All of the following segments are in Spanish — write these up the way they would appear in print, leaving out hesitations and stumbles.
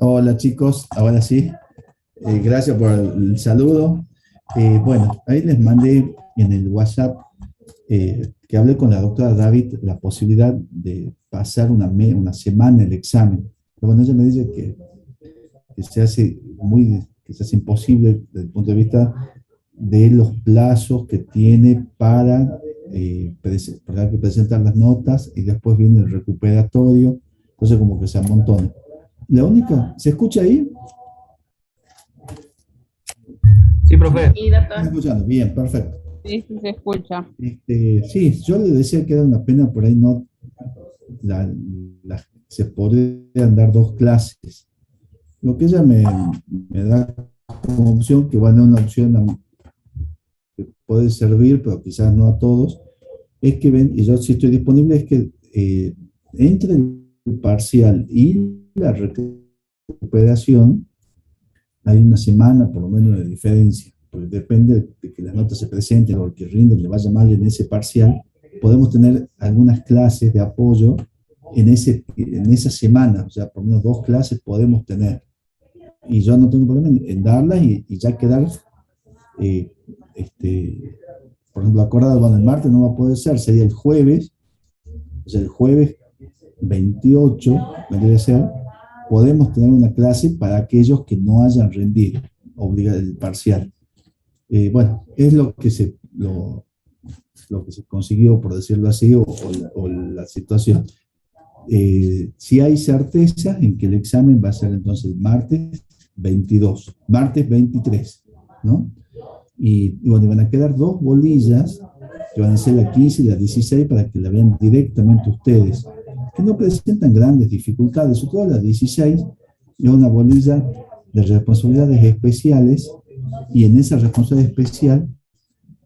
Hola chicos, ahora sí. Gracias por el saludo. Bueno, ahí les mandé en el WhatsApp que hablé con la doctora David la posibilidad de pasar una semana el examen. Pero bueno, ella me dice que que se hace imposible desde el punto de vista de los plazos que tiene para que presentar las notas y después viene el recuperatorio. Entonces como que se amontona. La única, ¿se escucha ahí? Sí, profe. ¿Me están escuchando? Bien, perfecto. Sí, sí se escucha. Sí, yo le decía que era una pena por ahí no la, se podrían dar dos clases. Lo que ella me da como opción, que van a una opción que puede servir, pero quizás no a todos, es que ven, y yo sí estoy disponible, es que entre el parcial y la recuperación hay una semana por lo menos de diferencia, porque depende de que las notas se presenten o que rinden le vaya mal en ese parcial, podemos tener algunas clases de apoyo en esa semana, o sea, por lo menos dos clases podemos tener. Y yo no tengo problema en darlas y ya quedar, eh, este, por ejemplo, acordado, bueno, el martes no va a poder ser, sería el jueves, o sea, el jueves 28, vendría a ser, podemos tener una clase para aquellos que no hayan rendido el parcial. Bueno, es lo que se consiguió, por decirlo así, o la situación. Si hay certeza en que el examen va a ser entonces martes 22, martes 23, ¿no? Y bueno, van a quedar dos bolillas, que van a ser la 15 y la 16, para que la vean directamente ustedes, que no presentan grandes dificultades, sobre todo la 16, es una bolilla de responsabilidades especiales, y en esa responsabilidad especial,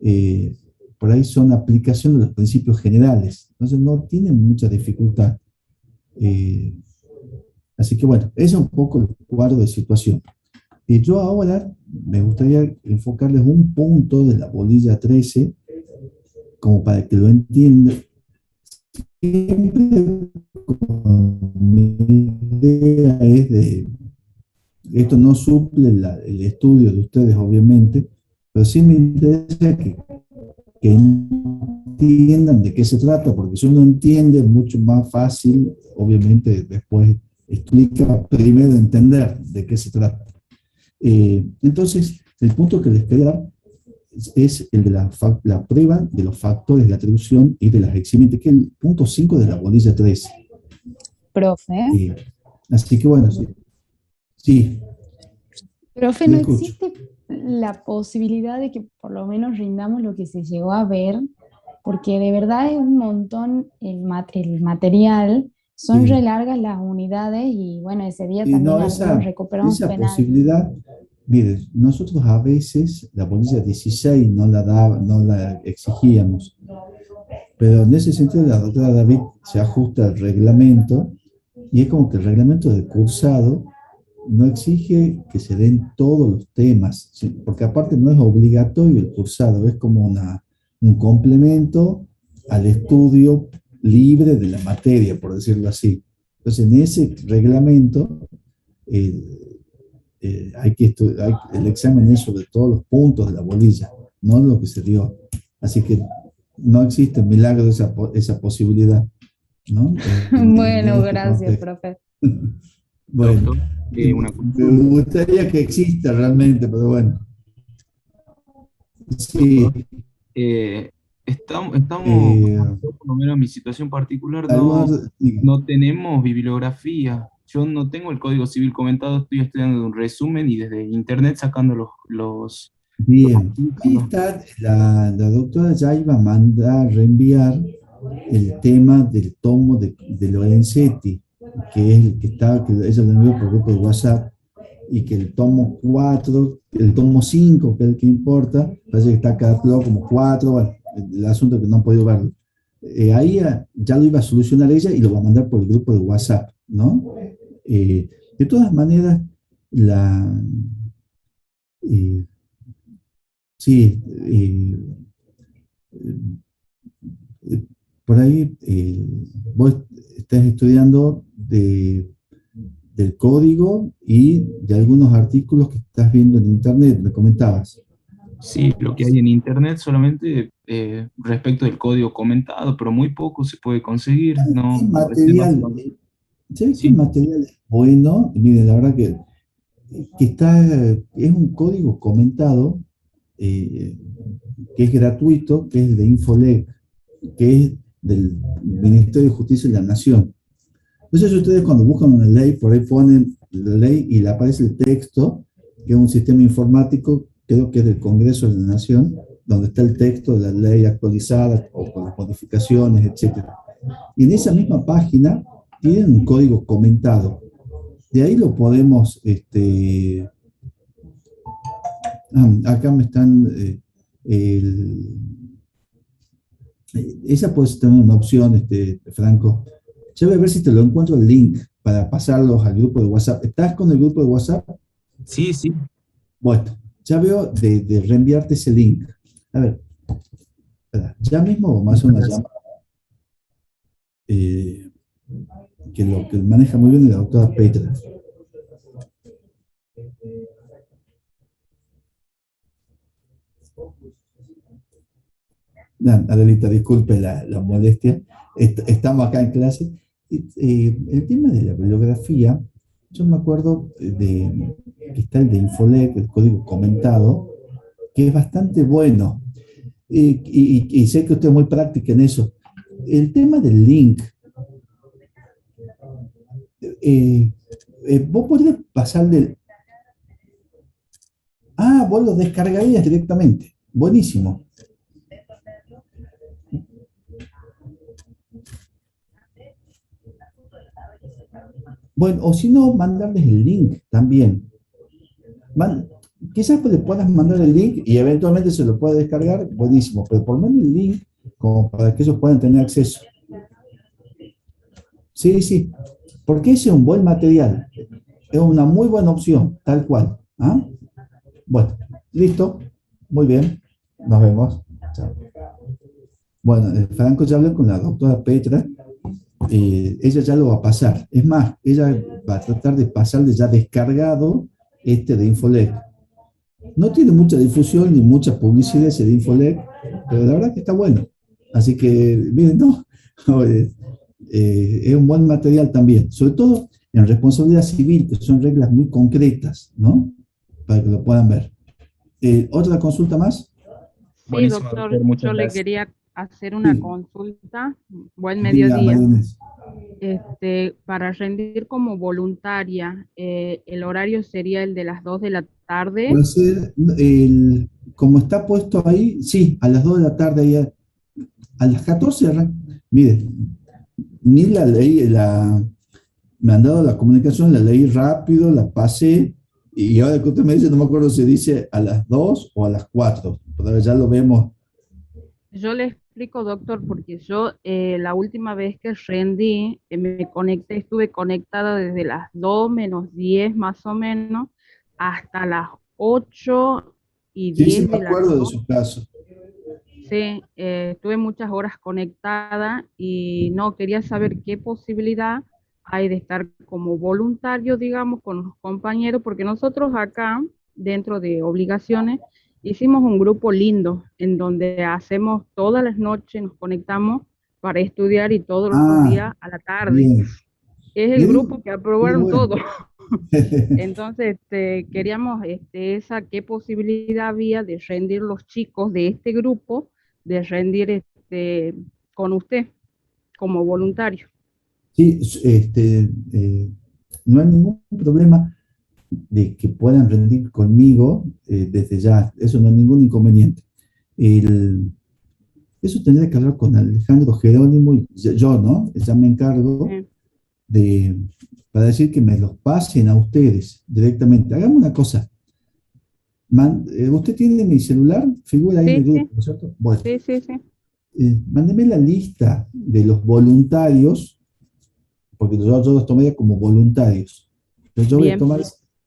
eh, por ahí son aplicación de los principios generales, entonces no tienen mucha dificultad. Eh, Así que bueno, ese es un poco el cuadro de situación. Y yo ahora me gustaría enfocarles un punto de la bolilla 13, como para que lo entiendan. Siempre mi idea es esto no suple el estudio de ustedes, obviamente, pero sí me interesa que entiendan de qué se trata, porque si uno entiende, es mucho más fácil, obviamente, después explica primero entender de qué se trata. Entonces, el punto que les quería dar es el de la prueba de los factores de atribución y de las eximientes, que es el punto 5 de la bolilla 13. Profe, Eh, Así que bueno, sí, sí, profe, le ¿no escucho. existe la posibilidad de que por lo menos rindamos lo que se llegó a ver? Porque de verdad es un montón el material, son re Sí. largas las unidades y bueno, ese día también No, algunos recuperamos esa penal. posibilidad, mire, nosotros a veces la bolilla 16 no la exigíamos, pero en ese sentido la doctora David se ajusta al reglamento, y es como que el reglamento de cursado no exige que se den todos los temas, ¿sí? Porque aparte no es obligatorio el cursado, es como un complemento al estudio libre de la materia, por decirlo así. Entonces, en ese reglamento eh, hay que estudiar, el examen es sobre todos los puntos de la bolilla, no lo que se dio. Así que no existe milagro de esa posibilidad, ¿no? En Bueno, este gracias, contexto. profe. Bueno, Doctor, una me consulta. gustaría que exista realmente, pero bueno, sí. Doctor, estamos, Eh, yo por lo menos en mi situación particular, algunos, sí, no tenemos bibliografía. Yo no tengo el Código Civil comentado, estoy estudiando un resumen y desde internet sacando los bien, ahí artículos. está, la doctora ya iba a mandar, reenviar el tema del tomo de Lorenzetti, que es el que está, que ella lo envió por grupo de WhatsApp, y que el tomo 4, el tomo 5, que es el que importa, parece que está catalogado como 4, bueno, el asunto es que no han podido verlo. Ahí ya lo iba a solucionar ella y lo va a mandar por el grupo de WhatsApp, ¿no? De todas maneras, la, eh, sí, eh, por ahí vos estás estudiando del código y de algunos artículos que estás viendo en internet, me comentabas. Sí, lo que hay en internet solamente respecto del código comentado, pero muy poco se puede conseguir, ¿Qué no, material, ¿sabes qué sí, material es bueno? Y miren, la verdad que es un código comentado, eh, que es gratuito, que es de Infoleg, que es del Ministerio de Justicia de la Nación. Entonces ustedes cuando buscan una ley, por ahí ponen la ley y le aparece el texto, que es un sistema informático, creo que es del Congreso de la Nación, donde está el texto de la ley actualizada o con las modificaciones, etcétera. Y en esa misma página tienen un código comentado. De ahí lo podemos, acá me están, esa puede ser también una opción, Franco. Ya voy a ver si te lo encuentro el link para pasarlos al grupo de WhatsApp. ¿Estás con el grupo de WhatsApp? sí, sí, Bueno, ya veo de reenviarte ese link. A ver, espera, ya mismo vamos a hacer una llamada, eh, que lo que maneja muy bien es la doctora Petra. Adelita, disculpe la molestia. Estamos acá en clase. El tema de la bibliografía, yo me acuerdo de que está el de Infolec, el código comentado, que es bastante bueno. Y sé que usted es muy práctica en eso. El tema del link, eh, vos podés pasar del... Ah, vos lo descargarías directamente. Buenísimo. Bueno, o si no, mandarles el link también. Man- Quizás pues le puedas mandar el link y eventualmente se lo puede descargar, buenísimo, pero por lo menos el link como para que ellos puedan tener acceso. Sí, sí, porque ese es un buen material, es una muy buena opción, tal cual. ¿Ah? Bueno, listo, muy bien, nos vemos. Chao. Bueno, Franco ya habló con la doctora Petra, ella ya lo va a pasar. Es más, ella va a tratar de pasarle ya descargado de Infolec. No tiene mucha difusión ni mucha publicidad ese de Infolec, pero la verdad que está bueno. Así que, miren, no, es un buen material también, sobre todo en responsabilidad civil, que son reglas muy concretas, ¿no? Para que lo puedan ver. ¿Otra consulta más? Sí, buenísimo, doctor, doctor, muchas yo le gracias. quería hacer una Sí, consulta, buen diga, mediodía. María Inés. Para rendir como voluntaria, el horario sería el de las 2 de la Va tarde. a ser, como está puesto ahí, sí, a las 2 de la tarde, ahí a las 14, mire, ni la leí, me han dado la comunicación, la leí rápido, la pasé, y ahora que usted me dice, no me acuerdo si dice a las 2 o a las 4, pero ya lo vemos. Yo le explico, doctor, porque yo la última vez que rendí, me conecté, estuve conectada desde las 2 menos 10 más o menos hasta las 8 y Sí, sí, 10 me de la acuerdo de noche. su caso. Sí, estuve muchas horas conectada y no quería saber qué posibilidad hay de estar como voluntario, digamos, con los compañeros, porque nosotros acá, dentro de obligaciones, hicimos un grupo lindo en donde hacemos todas las noches, nos conectamos para estudiar y todos los Ah, días a la tarde. bien. Es el Le digo, grupo que qué aprobaron bueno. todo. Entonces, queríamos qué posibilidad había de rendir los chicos de este grupo, de rendir con usted como voluntario. Sí, no hay ningún problema de que puedan rendir conmigo desde ya, eso no hay ningún inconveniente. El, Eso tendría que hablar con Alejandro Jerónimo y yo, ¿no? Ya me encargo Sí, de, para decir que me los pasen a ustedes directamente. Hagamos una cosa. Usted tiene mi celular, figura ahí en el sí, grupo, sí, ¿no es cierto? Bueno, sí, sí, sí. mándeme la lista de los voluntarios, porque yo los tomé como voluntarios. Entonces yo voy a Bien, tomar,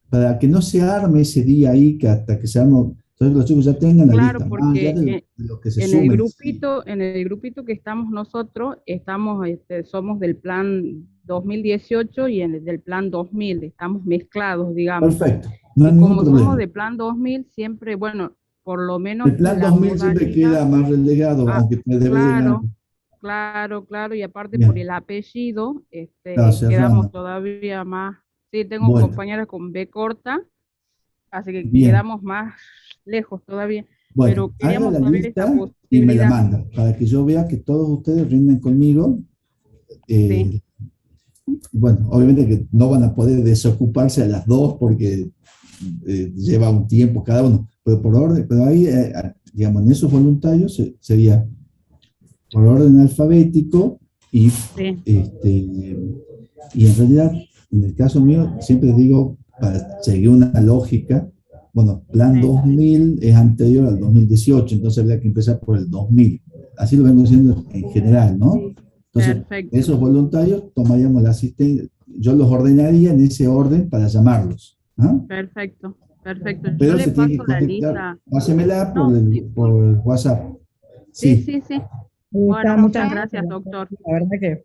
para que no se arme ese día ahí, que hasta que se arme, Entonces los chicos ya tengan la Claro, lista, más allá porque de lo que se en sumen. el grupito que estamos nosotros, somos del plan 2018 y del plan 2000, estamos mezclados, digamos. Perfecto, no hay Y ningún como somos problema. de plan 2000, siempre, bueno, por lo menos El plan la 2000 siempre modalidad, queda más relegado, ah, aunque te deberían claro, antes. claro, y aparte por Bien, el apellido, está quedamos cerrando. todavía más, sí, tengo Bueno, compañeras con B corta, así que bien. quedamos más lejos todavía, Bueno, pero haga queríamos la saber esta lista y me la posibilidad. manda para que yo vea que todos ustedes rinden conmigo. Sí, Eh, bueno, obviamente que no van a poder desocuparse a las dos porque lleva un tiempo cada uno, pero por orden, pero ahí, digamos, en esos voluntarios sería por orden alfabético y, sí, y en realidad, en el caso mío, siempre digo, para seguir una lógica, bueno, plan sí, 2000 es anterior al 2018, entonces habría que empezar por el 2000. Así lo vengo diciendo en general, ¿no? Entonces, perfecto, esos voluntarios tomaríamos la asistencia, yo los ordenaría en ese orden para llamarlos. ¿Ah? perfecto. Yo Pero le se tiene que paso la conectar, lista. pásemela No, por disculpe. WhatsApp. Sí, Sí, sí, sí. Bueno, Está, muchas muchas gracias, gracias, doctor. doctor. La verdad que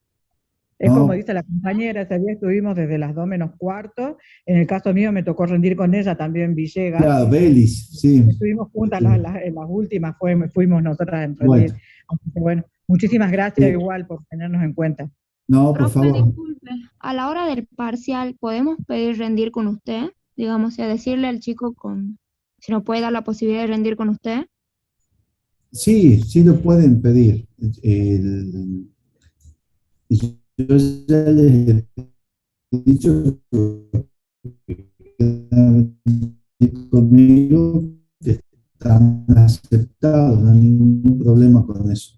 es como no, dice la compañera, ese día estuvimos desde las 2 menos cuarto. En el caso mío me tocó rendir con ella también Villegas. claro, Belis, sí. Estuvimos juntas en las últimas, fuimos nosotras en rendir. Bueno, Así que bueno, muchísimas gracias eh, igual por tenernos en cuenta. no, por Profe, favor. disculpe, a la hora del parcial, ¿podemos pedir rendir con usted? Digamos, o sea, decirle al chico si nos puede dar la posibilidad de rendir con usted. Sí, sí lo pueden pedir. Y yo ya les he dicho que quedan conmigo, que están aceptados, no hay ningún problema con eso,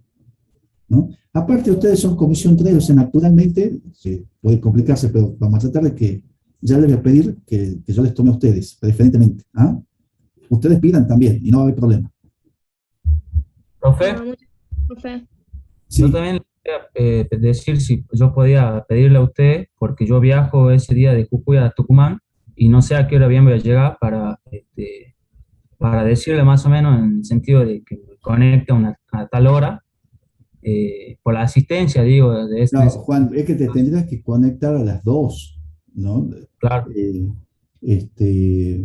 ¿no? Aparte, ustedes son comisión 3, o sea, naturalmente, sí, puede complicarse, pero vamos a tratar de que ya les voy a pedir que yo les tome a ustedes, preferentemente. ¿Ah? Ustedes pidan también y no va a haber problema. Ah, Profe, muchas gracias, profe. yo Sí, también le quería decir si yo podía pedirle a usted, porque yo viajo ese día de Jujuy a Tucumán y no sé a qué hora bien voy a llegar para decirle más o menos en el sentido de que me conecte a tal hora, por la asistencia, digo, no, Juan, es que te tendrías que conectar a las 2, ¿no? claro, Eh, este,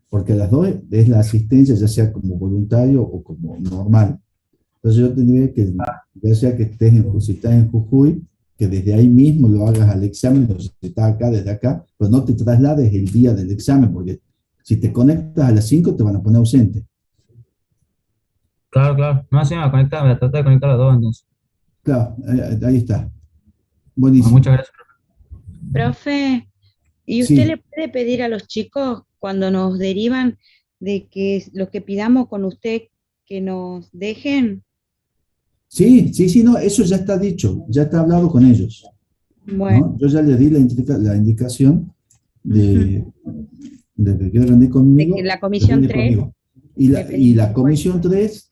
porque a las 2 es la asistencia, ya sea como voluntario o como normal. Entonces yo tendría que, ya sea que estés si estás en Jujuy, que desde ahí mismo lo hagas al examen, o si estás acá, desde acá, pues no te traslades el día del examen, porque si te conectas a las 5 te van a poner ausente. claro. No, sí, me voy a conectar, voy a tratar de conectar a las dos entonces. Claro, ahí está. Bueno, Buenísimo. muchas gracias. Profe, ¿y usted le Sí, puede pedir a los chicos cuando nos derivan de que lo que pidamos con usted que nos dejen? sí, no, eso ya está dicho, ya está hablado con ellos, Bueno, ¿no? Yo ya le di la indicación ujú, de, de que quiere rendir de que conmigo, la que comisión rinde 3 conmigo. le Y pedimos la igual. comisión 3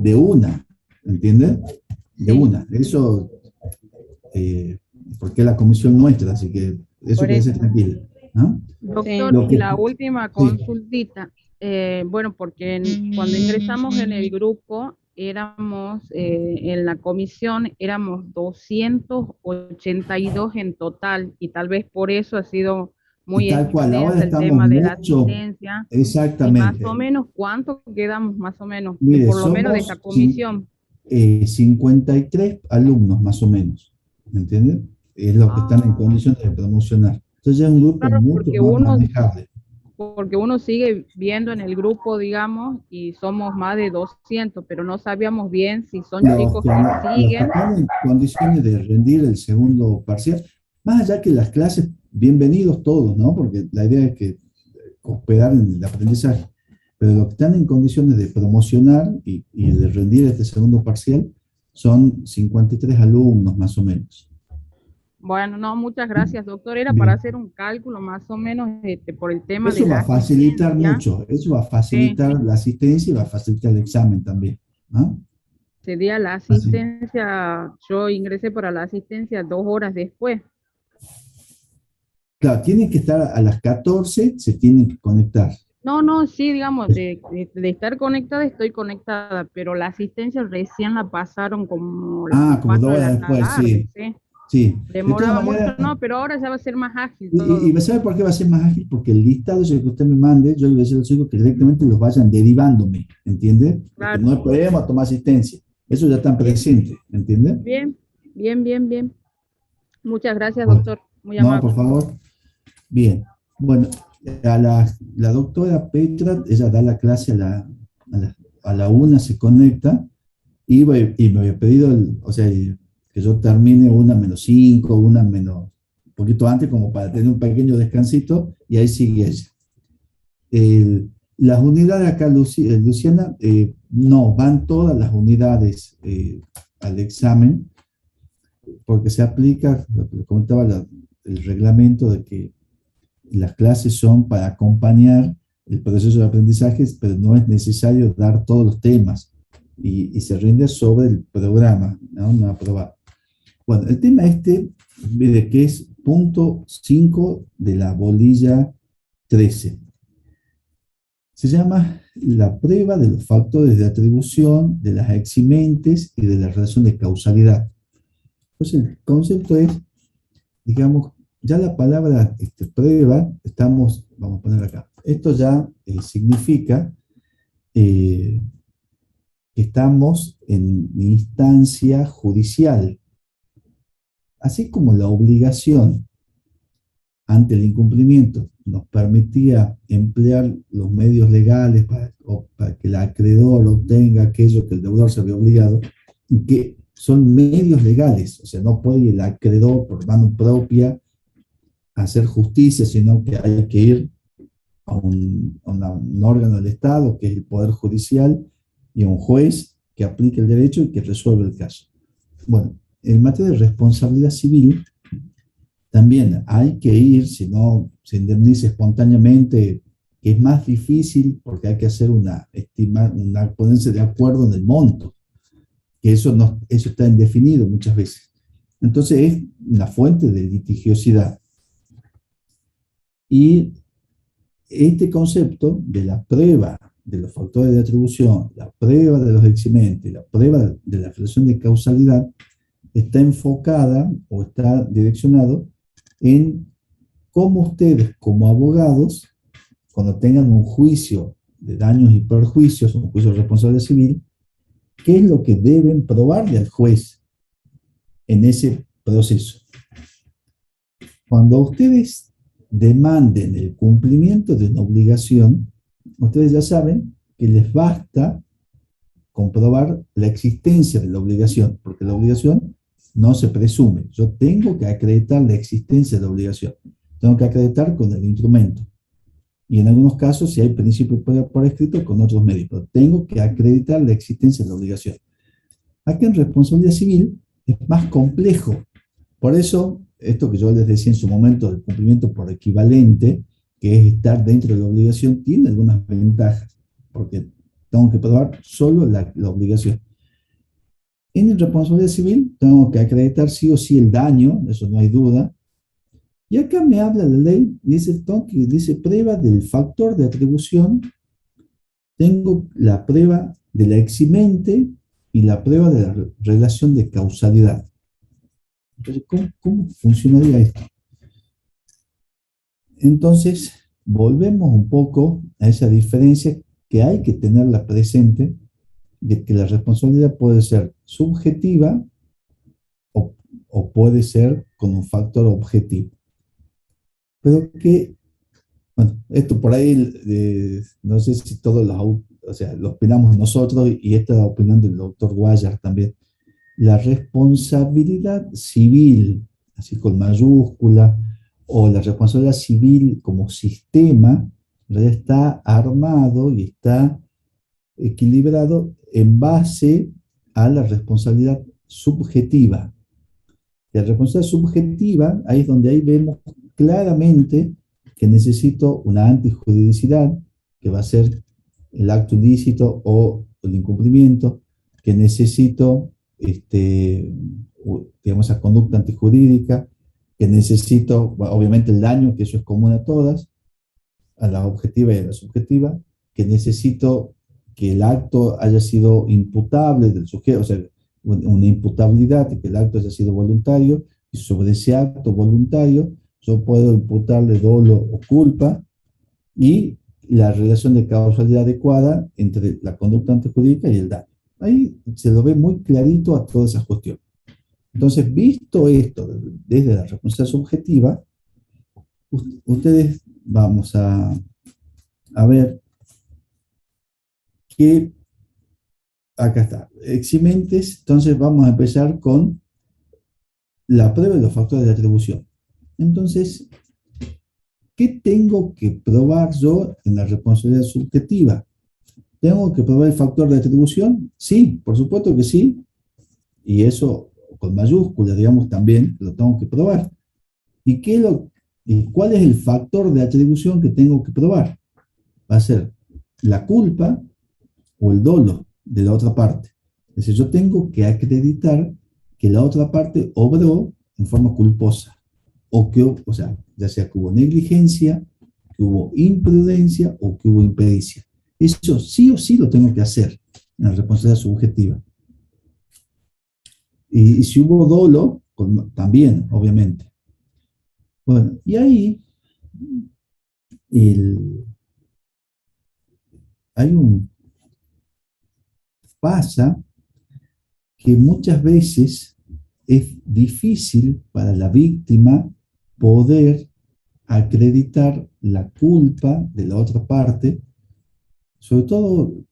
de una, ¿entiendes? De Sí, una. Eso, eh, porque es la comisión nuestra, así que eso por quédese eso. tranquilo. ¿No? Sí. Doctor, Lo y que, la última sí, consultita, bueno, porque cuando ingresamos en el grupo, en la comisión, éramos 282 en total, y tal vez por eso ha sido y muy tal cual, ahora extensa el estamos tema de la mucho, asistencia, y más o exactamente. menos, ¿cuánto quedamos más o menos, Mire, por lo menos de esta somos comisión? 53 alumnos más o menos, ¿me entiendes? Es lo que están en Ah, condiciones de promocionar. Entonces es un grupo claro, mucho más manejable. porque uno sigue viendo en el grupo, digamos, y somos más de 200, pero no sabíamos bien si son chicos que Los que siguen. están en condiciones de rendir el segundo parcial, más allá que las clases, bienvenidos todos, ¿no? Porque la idea es que cooperar en el aprendizaje, pero los que están en condiciones de promocionar y de rendir este segundo parcial son 53 alumnos más o menos. Bueno, no, muchas gracias, doctor. Era para Bien. hacer un cálculo más o menos por el tema de Eso va la a facilitar asistencia. mucho, eso va a Sí, facilitar la asistencia y va a facilitar el examen también. ¿Ah? sería la Así. asistencia, yo ingresé para la asistencia 2 horas después. Claro, tienen que estar a las 14, se tienen que conectar. No, no, sí, digamos, de estar conectada, estoy conectada, pero la asistencia recién la pasaron como las Ah, como 4 2 de horas la después, tarde, sí, ¿sí? sí. De todas Demoraba mucho, maneras, no, pero ahora ya va a ser más ágil y todo. ¿sabe por qué va a ser más ágil? Porque el listado ese que usted me mande, yo le voy a decir a los chicos que directamente los vayan derivándome, ¿entiende? Porque Claro, no hay problema tomar asistencia. Eso ya está bien, presente, ¿entiende? bien, bien, bien, bien. Muchas gracias, Bueno, doctor, muy no, por amable. favor. Bien. Bueno, la doctora Petra, ella da la clase a la 1, se conecta y me había pedido, o sea, que yo termine 1 menos 5, 1 menos, un poquito antes, como para tener un pequeño descansito, y ahí sigue ella. Las unidades acá, Luciana, no, van todas las unidades al examen, porque se aplica, lo que le comentaba, el reglamento de que las clases son para acompañar el proceso de aprendizaje, pero no es necesario dar todos los temas y se rinde sobre el programa, ¿no? No aprobado. Bueno, el tema mire, que es punto 5 de la bolilla 13. Se llama la prueba de los factores de atribución, de las eximentes y de la relación de causalidad. Entonces, el concepto es, digamos, ya la palabra prueba, vamos a poner acá, esto ya significa que estamos en instancia judicial, así como la obligación ante el incumplimiento nos permitía emplear los medios legales para que el acreedor obtenga aquello que el deudor se había obligado, que son medios legales, o sea, no puede el acreedor por mano propia hacer justicia, sino que hay que ir a un órgano del Estado, que es el Poder Judicial, y a un juez que aplique el derecho y que resuelva el caso. Bueno, en materia de responsabilidad civil, también hay que ir, si no se indemniza espontáneamente, que es más difícil porque hay que hacer ponerse de acuerdo en el monto, que eso está indefinido muchas veces. Entonces es la fuente de litigiosidad. Y este concepto de la prueba de los factores de atribución, la prueba de los eximentes, la prueba de la relación de causalidad, está enfocada o está direccionado en cómo ustedes como abogados, cuando tengan un juicio de daños y perjuicios, un juicio de responsabilidad civil, qué es lo que deben probarle al juez en ese proceso. Cuando ustedes demanden el cumplimiento de una obligación, ustedes ya saben que les basta comprobar la existencia de la obligación, porque la obligación no se presume. Yo tengo que acreditar la existencia de la obligación. Tengo que acreditar con el instrumento. Y en algunos casos, si hay principio por escrito, con otros medios. Pero tengo que acreditar la existencia de la obligación. Aquí en responsabilidad civil es más complejo. Por eso, esto que yo les decía en su momento, el cumplimiento por equivalente, que es estar dentro de la obligación, tiene algunas ventajas, porque tengo que probar solo la obligación. En la responsabilidad civil tengo que acreditar sí o sí el daño, eso no hay duda. Y acá me habla la ley, dice prueba del factor de atribución, tengo la prueba de la eximente y la prueba de la relación de causalidad. Entonces, ¿cómo funcionaría esto? Entonces, volvemos un poco a esa diferencia que hay que tenerla presente, de que la responsabilidad puede ser subjetiva o puede ser con un factor objetivo. Pero que, bueno, esto por ahí, no sé si todos lo opinamos nosotros y esta es la opinión del doctor Guayar también. La responsabilidad civil, así con mayúscula, o la responsabilidad civil como sistema, ya está armado y está equilibrado en base a la responsabilidad subjetiva. La responsabilidad subjetiva, ahí es donde ahí vemos claramente que necesito una antijuridicidad, que va a ser el acto ilícito o el incumplimiento, que necesito, digamos, esa conducta antijurídica, que necesito, obviamente, el daño, que eso es común a todas, a la objetiva y a la subjetiva, que necesito que el acto haya sido imputable del sujeto, o sea, una imputabilidad, que el acto haya sido voluntario, y sobre ese acto voluntario yo puedo imputarle dolo o culpa, y la relación de causalidad adecuada entre la conducta antejurídica y el daño. Ahí se lo ve muy clarito a todas esas cuestiones. Entonces, visto esto desde la responsabilidad subjetiva, ustedes vamos a ver que acá está, eximentes. Entonces vamos a empezar con la prueba de los factores de atribución. Entonces, ¿qué tengo que probar yo en la responsabilidad subjetiva? ¿Tengo que probar el factor de atribución? Sí, por supuesto que sí. Y eso con mayúsculas, digamos, también lo tengo que probar. ¿Y cuál es el factor de atribución que tengo que probar? Va a ser la culpa o el dolo de la otra parte. Es decir, yo tengo que acreditar que la otra parte obró en forma culposa, o sea, ya sea que hubo negligencia, que hubo imprudencia o que hubo impericia. Eso sí o sí lo tengo que hacer en la responsabilidad subjetiva. Y si hubo dolo, también, obviamente. Bueno, y ahí hay pasa que muchas veces es difícil para la víctima poder acreditar la culpa de la otra parte. Sobre todo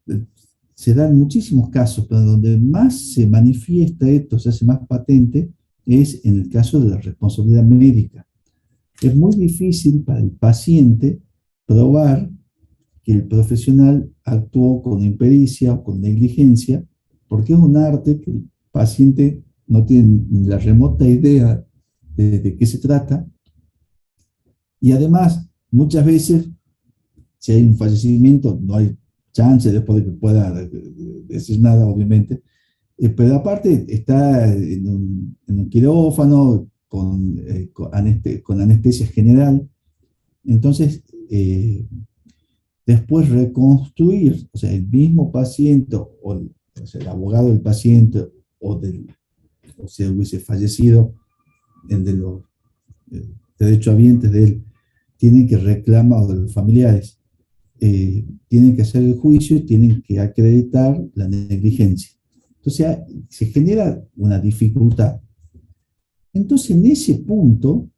se dan muchísimos casos, pero donde más se manifiesta esto, se hace más patente, es en el caso de la responsabilidad médica. Es muy difícil para el paciente probar que el profesional actuó con impericia o con negligencia, porque es un arte que el paciente no tiene ni la remota idea de qué se trata. Y además, muchas veces, si hay un fallecimiento, no hay chance después de que pueda decir nada, obviamente. Pero aparte está en un quirófano con anestesia general. Entonces, después reconstruir, o sea, el mismo paciente o sea, el abogado del paciente o si hubiese fallecido, el de los derechohabientes de él, tienen que reclamar, o de los familiares, tienen que hacer el juicio y tienen que acreditar la negligencia. Entonces se genera una dificultad. Entonces en ese punto,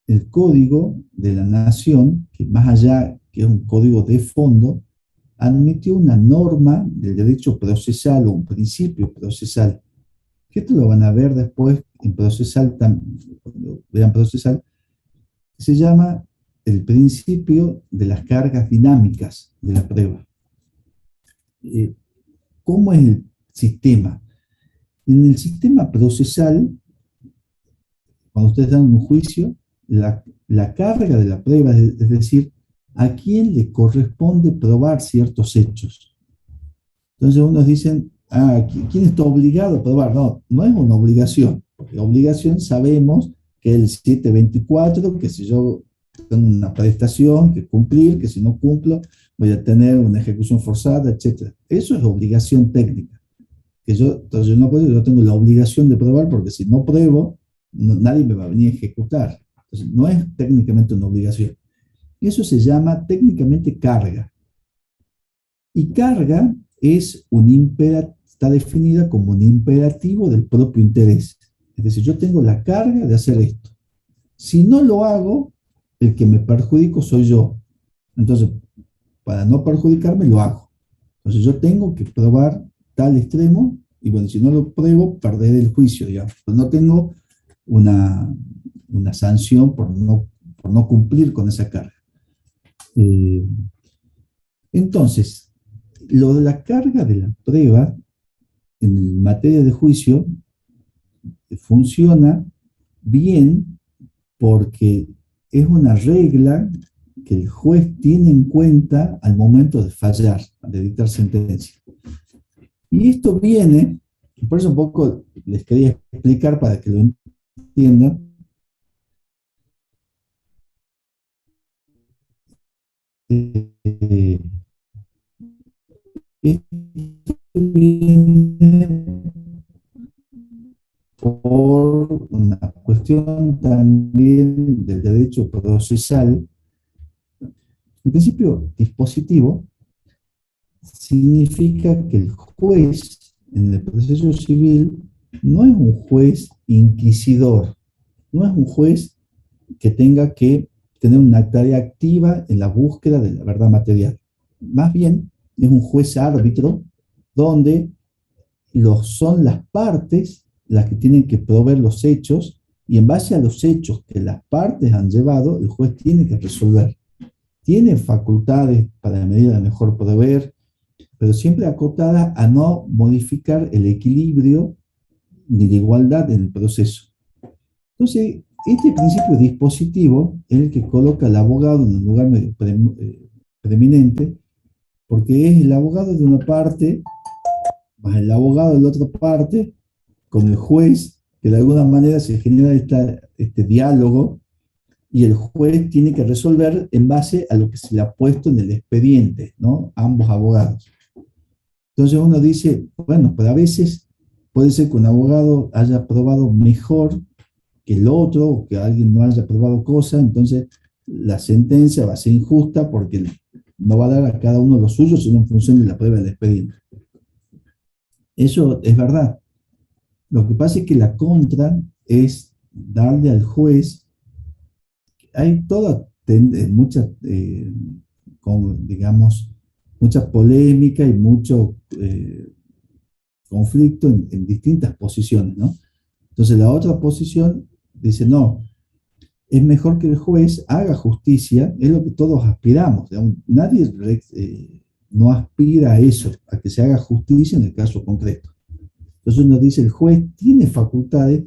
el Código de la Nación, que más allá que es un código de fondo, admitió una norma del derecho procesal o un principio procesal, que esto lo van a ver después en procesal, cuando vean procesal, que se llama el principio de las cargas dinámicas de la prueba. ¿Cómo es el sistema? En el sistema procesal, cuando ustedes dan un juicio, la carga de la prueba, es decir, a quién le corresponde probar ciertos hechos. Entonces unos dicen, ¿quién está obligado a probar? No, no es una obligación, porque obligación sabemos que el 724, que si yo tengo una prestación que cumplir, que si no cumplo voy a tener una ejecución forzada, etc. Eso es obligación técnica. Entonces yo tengo la obligación de probar, porque si no pruebo, nadie me va a venir a ejecutar. Entonces no es técnicamente una obligación. Eso se llama técnicamente carga. Y carga está definida como un imperativo del propio interés. Es decir, yo tengo la carga de hacer esto. Si no lo hago, el que me perjudico soy yo. Entonces, para no perjudicarme, lo hago. Entonces, yo tengo que probar tal extremo, y bueno, si no lo pruebo, perderé el juicio, digamos. Pues no tengo una sanción por no cumplir con esa carga. Entonces, lo de la carga de la prueba en materia de juicio funciona bien porque es una regla que el juez tiene en cuenta al momento de fallar, de dictar sentencia. Y esto viene, por eso un poco les quería explicar para que lo entiendan, eh, esto viene por una cuestión también del derecho procesal. El principio dispositivo significa que el juez en el proceso civil no es un juez inquisidor, no es un juez que tenga que tener una tarea activa en la búsqueda de la verdad material. Más bien, es un juez árbitro donde son las partes las que tienen que proveer los hechos y en base a los hechos que las partes han llevado, el juez tiene que resolver. Tiene facultades para medir a mejor proveer, pero siempre acotada a no modificar el equilibrio ni la igualdad en el proceso. Entonces, este principio dispositivo es el que coloca al abogado en un lugar medio preeminente, porque es el abogado de una parte, más el abogado de la otra parte, con el juez, que de alguna manera se genera este diálogo, y el juez tiene que resolver en base a lo que se le ha puesto en el expediente, ¿no? Ambos abogados. Entonces uno dice, bueno, pero a veces puede ser que un abogado haya probado mejor que el otro, o que alguien no haya probado cosas, entonces la sentencia va a ser injusta porque no va a dar a cada uno lo suyo, sino en función de la prueba del expediente. Eso es verdad. Lo que pasa es que la contra es darle al juez, hay mucha, digamos, mucha polémica y mucho conflicto en distintas posiciones, ¿no? Entonces la otra posición dice, no, es mejor que el juez haga justicia, es lo que todos aspiramos, digamos, nadie no aspira a eso, a que se haga justicia en el caso concreto. Entonces uno dice, el juez tiene facultades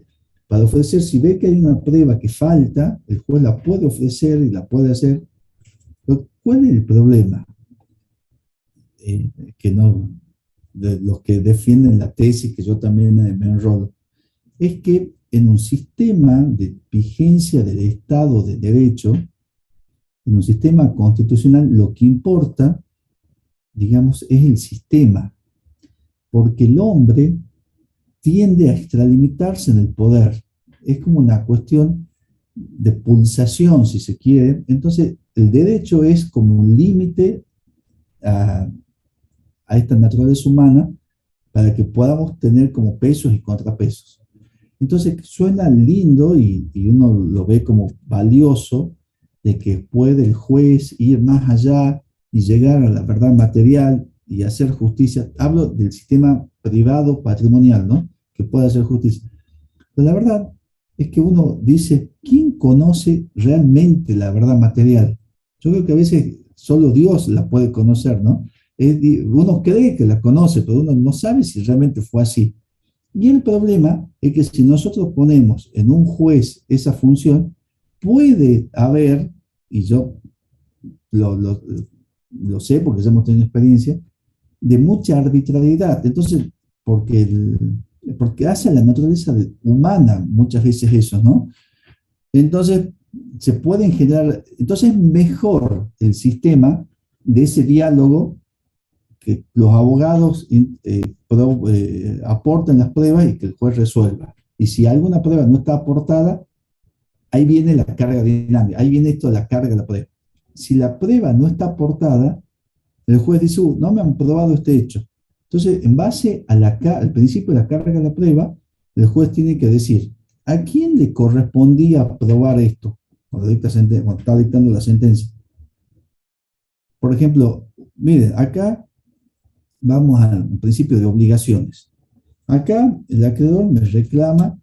para ofrecer, si ve que hay una prueba que falta, el juez la puede ofrecer y la puede hacer. ¿Cuál es el problema? Que no, de los que defienden la tesis, que yo también me enrolo, es que en un sistema de vigencia del Estado de Derecho, en un sistema constitucional, lo que importa, digamos, es el sistema, porque el hombre tiende a extralimitarse en el poder. Es como una cuestión de pulsación, si se quiere. Entonces, el derecho es como un límite a esta naturaleza humana para que podamos tener como pesos y contrapesos. Entonces, suena lindo y uno lo ve como valioso de que puede el juez ir más allá y llegar a la verdad material y hacer justicia. Hablo del sistema privado patrimonial, ¿no? Que puede hacer justicia. Pero la verdad es que uno dice, ¿quién conoce realmente la verdad material? Yo creo que a veces solo Dios la puede conocer, ¿no? Uno cree que la conoce, pero uno no sabe si realmente fue así. Y el problema es que si nosotros ponemos en un juez esa función, puede haber, y yo lo sé porque ya hemos tenido experiencia, de mucha arbitrariedad. Entonces, porque hace a la naturaleza humana muchas veces eso, ¿no? Entonces, se pueden generar, entonces es mejor el sistema de ese diálogo, que los abogados aporten las pruebas y que el juez resuelva. Y si alguna prueba no está aportada, ahí viene la carga dinámica, ahí viene esto de la carga de la prueba. Si la prueba no está aportada, el juez dice, no me han probado este hecho. Entonces, en base al principio de la carga de la prueba, el juez tiene que decir, ¿a quién le correspondía probar esto? Cuando está dictando la sentencia. Por ejemplo, miren, acá vamos al principio de obligaciones. Acá el acreedor me reclama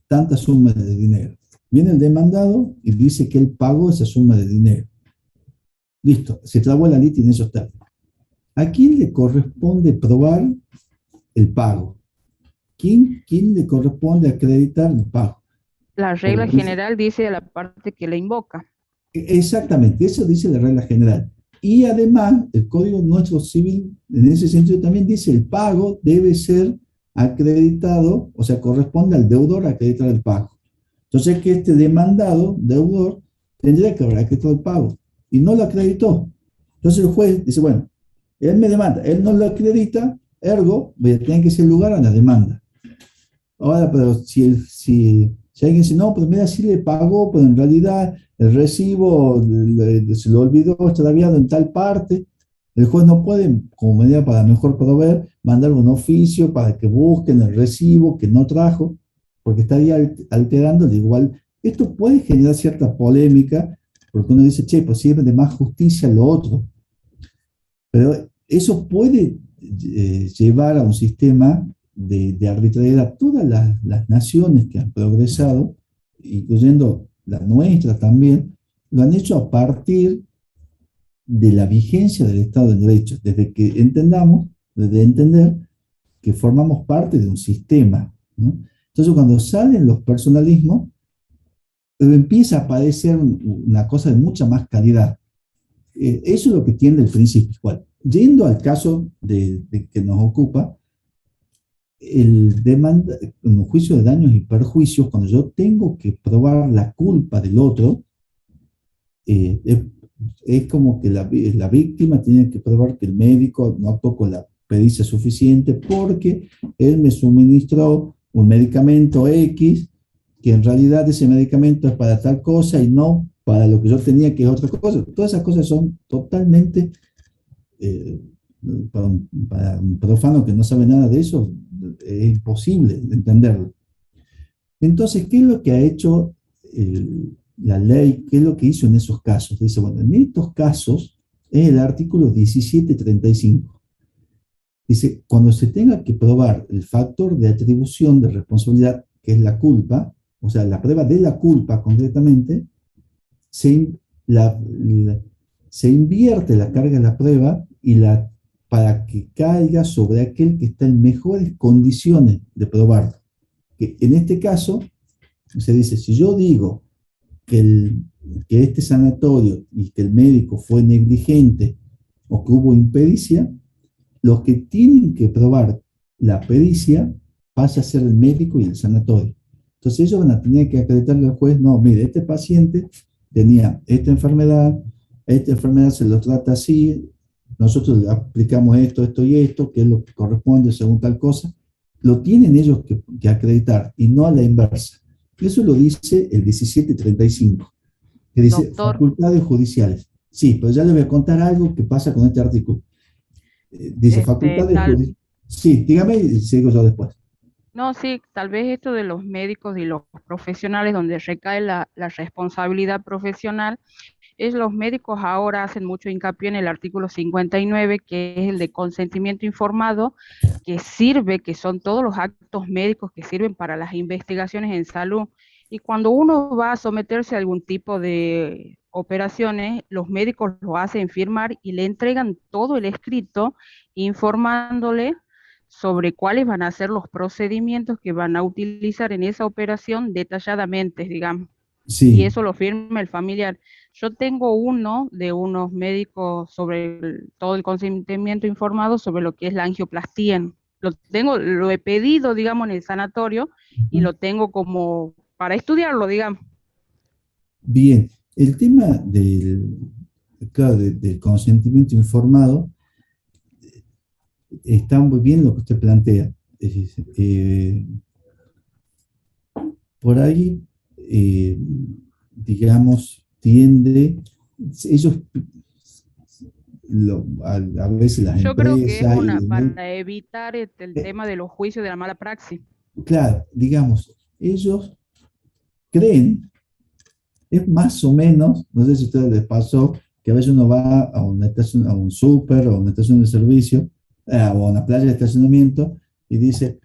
tanta suma de dinero. Viene el demandado y dice que él pagó esa suma de dinero. Listo, se trabó la lista y en eso está. ¿A quién le corresponde probar el pago? ¿Quién le corresponde acreditar el pago? La regla general dice a la parte que le invoca. Exactamente, eso dice la regla general. Y además, el Código nuestro civil, en ese sentido, también dice el pago debe ser acreditado, o sea, corresponde al deudor acreditar el pago. Entonces, que este demandado, deudor, tendría que haber acreditado el pago. Y no lo acreditó. Entonces el juez dice, bueno, él me demanda, él no lo acredita, ergo, voy a tener que hacer lugar a la demanda. Ahora, pero si alguien dice, no, pues mira, sí le pagó, pero en realidad el recibo se lo olvidó extraviado en tal parte, el juez no puede, como medida para mejor proveer, mandar un oficio para que busquen el recibo que no trajo, porque estaría alterando de igual. Esto puede generar cierta polémica, porque uno dice, che, pues sirve de más justicia lo otro. Pero eso puede llevar a un sistema de arbitrariedad. Todas las naciones que han progresado, incluyendo la nuestra también, lo han hecho a partir de la vigencia del Estado de Derecho, desde entender que formamos parte de un sistema, ¿no? Entonces, cuando salen los personalismos, empieza a aparecer una cosa de mucha más calidad. Eso es lo que tiende el principio. Igual, yendo al caso de que nos ocupa, en un juicio de daños y perjuicios, cuando yo tengo que probar la culpa del otro, es como que la víctima tiene que probar que el médico no actuó con la pericia suficiente porque él me suministró un medicamento X, que en realidad ese medicamento es para tal cosa y no para lo que yo tenía, que es otra cosa. Todas esas cosas son totalmente, para un profano que no sabe nada de eso, es imposible entenderlo. Entonces, ¿qué es lo que ha hecho la ley? ¿Qué es lo que hizo en esos casos? Dice, bueno, en estos casos es el artículo 1735. Dice, cuando se tenga que probar el factor de atribución de responsabilidad, que es la culpa, o sea, la prueba de la culpa concretamente, se invierte la carga de la prueba para que caiga sobre aquel que está en mejores condiciones de probarlo. Que en este caso, se dice, si yo digo que este sanatorio y que el médico fue negligente o que hubo impericia, los que tienen que probar la pericia pasa a ser el médico y el sanatorio. Entonces ellos van a tener que acreditarle al juez, no, mire, este paciente tenía esta enfermedad se lo trata así, nosotros le aplicamos esto y esto, que es lo que corresponde según tal cosa, lo tienen ellos que acreditar y no a la inversa. Eso lo dice el 1735, que dice Doctor. Facultades judiciales. Sí, pero ya le voy a contar algo que pasa con este artículo. Dice facultades judiciales. Sí, dígame y sigo yo después. No, sí, tal vez esto de los médicos y los profesionales donde recae la responsabilidad profesional, los médicos ahora hacen mucho hincapié en el artículo 59, que es el de consentimiento informado, que son todos los actos médicos que sirven para las investigaciones en salud. Y cuando uno va a someterse a algún tipo de operaciones, los médicos lo hacen firmar y le entregan todo el escrito informándole sobre cuáles van a ser los procedimientos que van a utilizar en esa operación detalladamente, digamos. Sí. Y eso lo firma el familiar. Yo tengo uno de unos médicos sobre todo el consentimiento informado sobre lo que es la angioplastía. Lo he pedido, digamos, en el sanatorio y lo tengo como para estudiarlo, digamos. Bien, el tema del consentimiento informado está muy bien lo que usted plantea. Por ahí, digamos, ellos, a veces las Yo creo que es empresas... para evitar el tema de los juicios de la mala praxis. Claro, digamos, ellos creen, es más o menos, no sé si a ustedes les pasó, que a veces uno va a una estación, a un súper o a una estación de servicio, o a una playa de estacionamiento, y dice,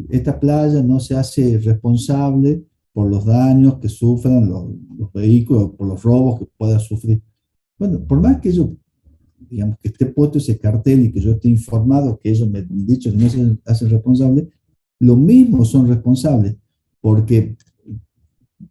esta playa no se hace responsable por los daños que sufran los vehículos, por los robos que pueda sufrir. Bueno, por más que ellos, digamos, que esté puesto ese cartel y que yo esté informado que ellos me han dicho que no se hacen responsables, lo mismo son responsables, porque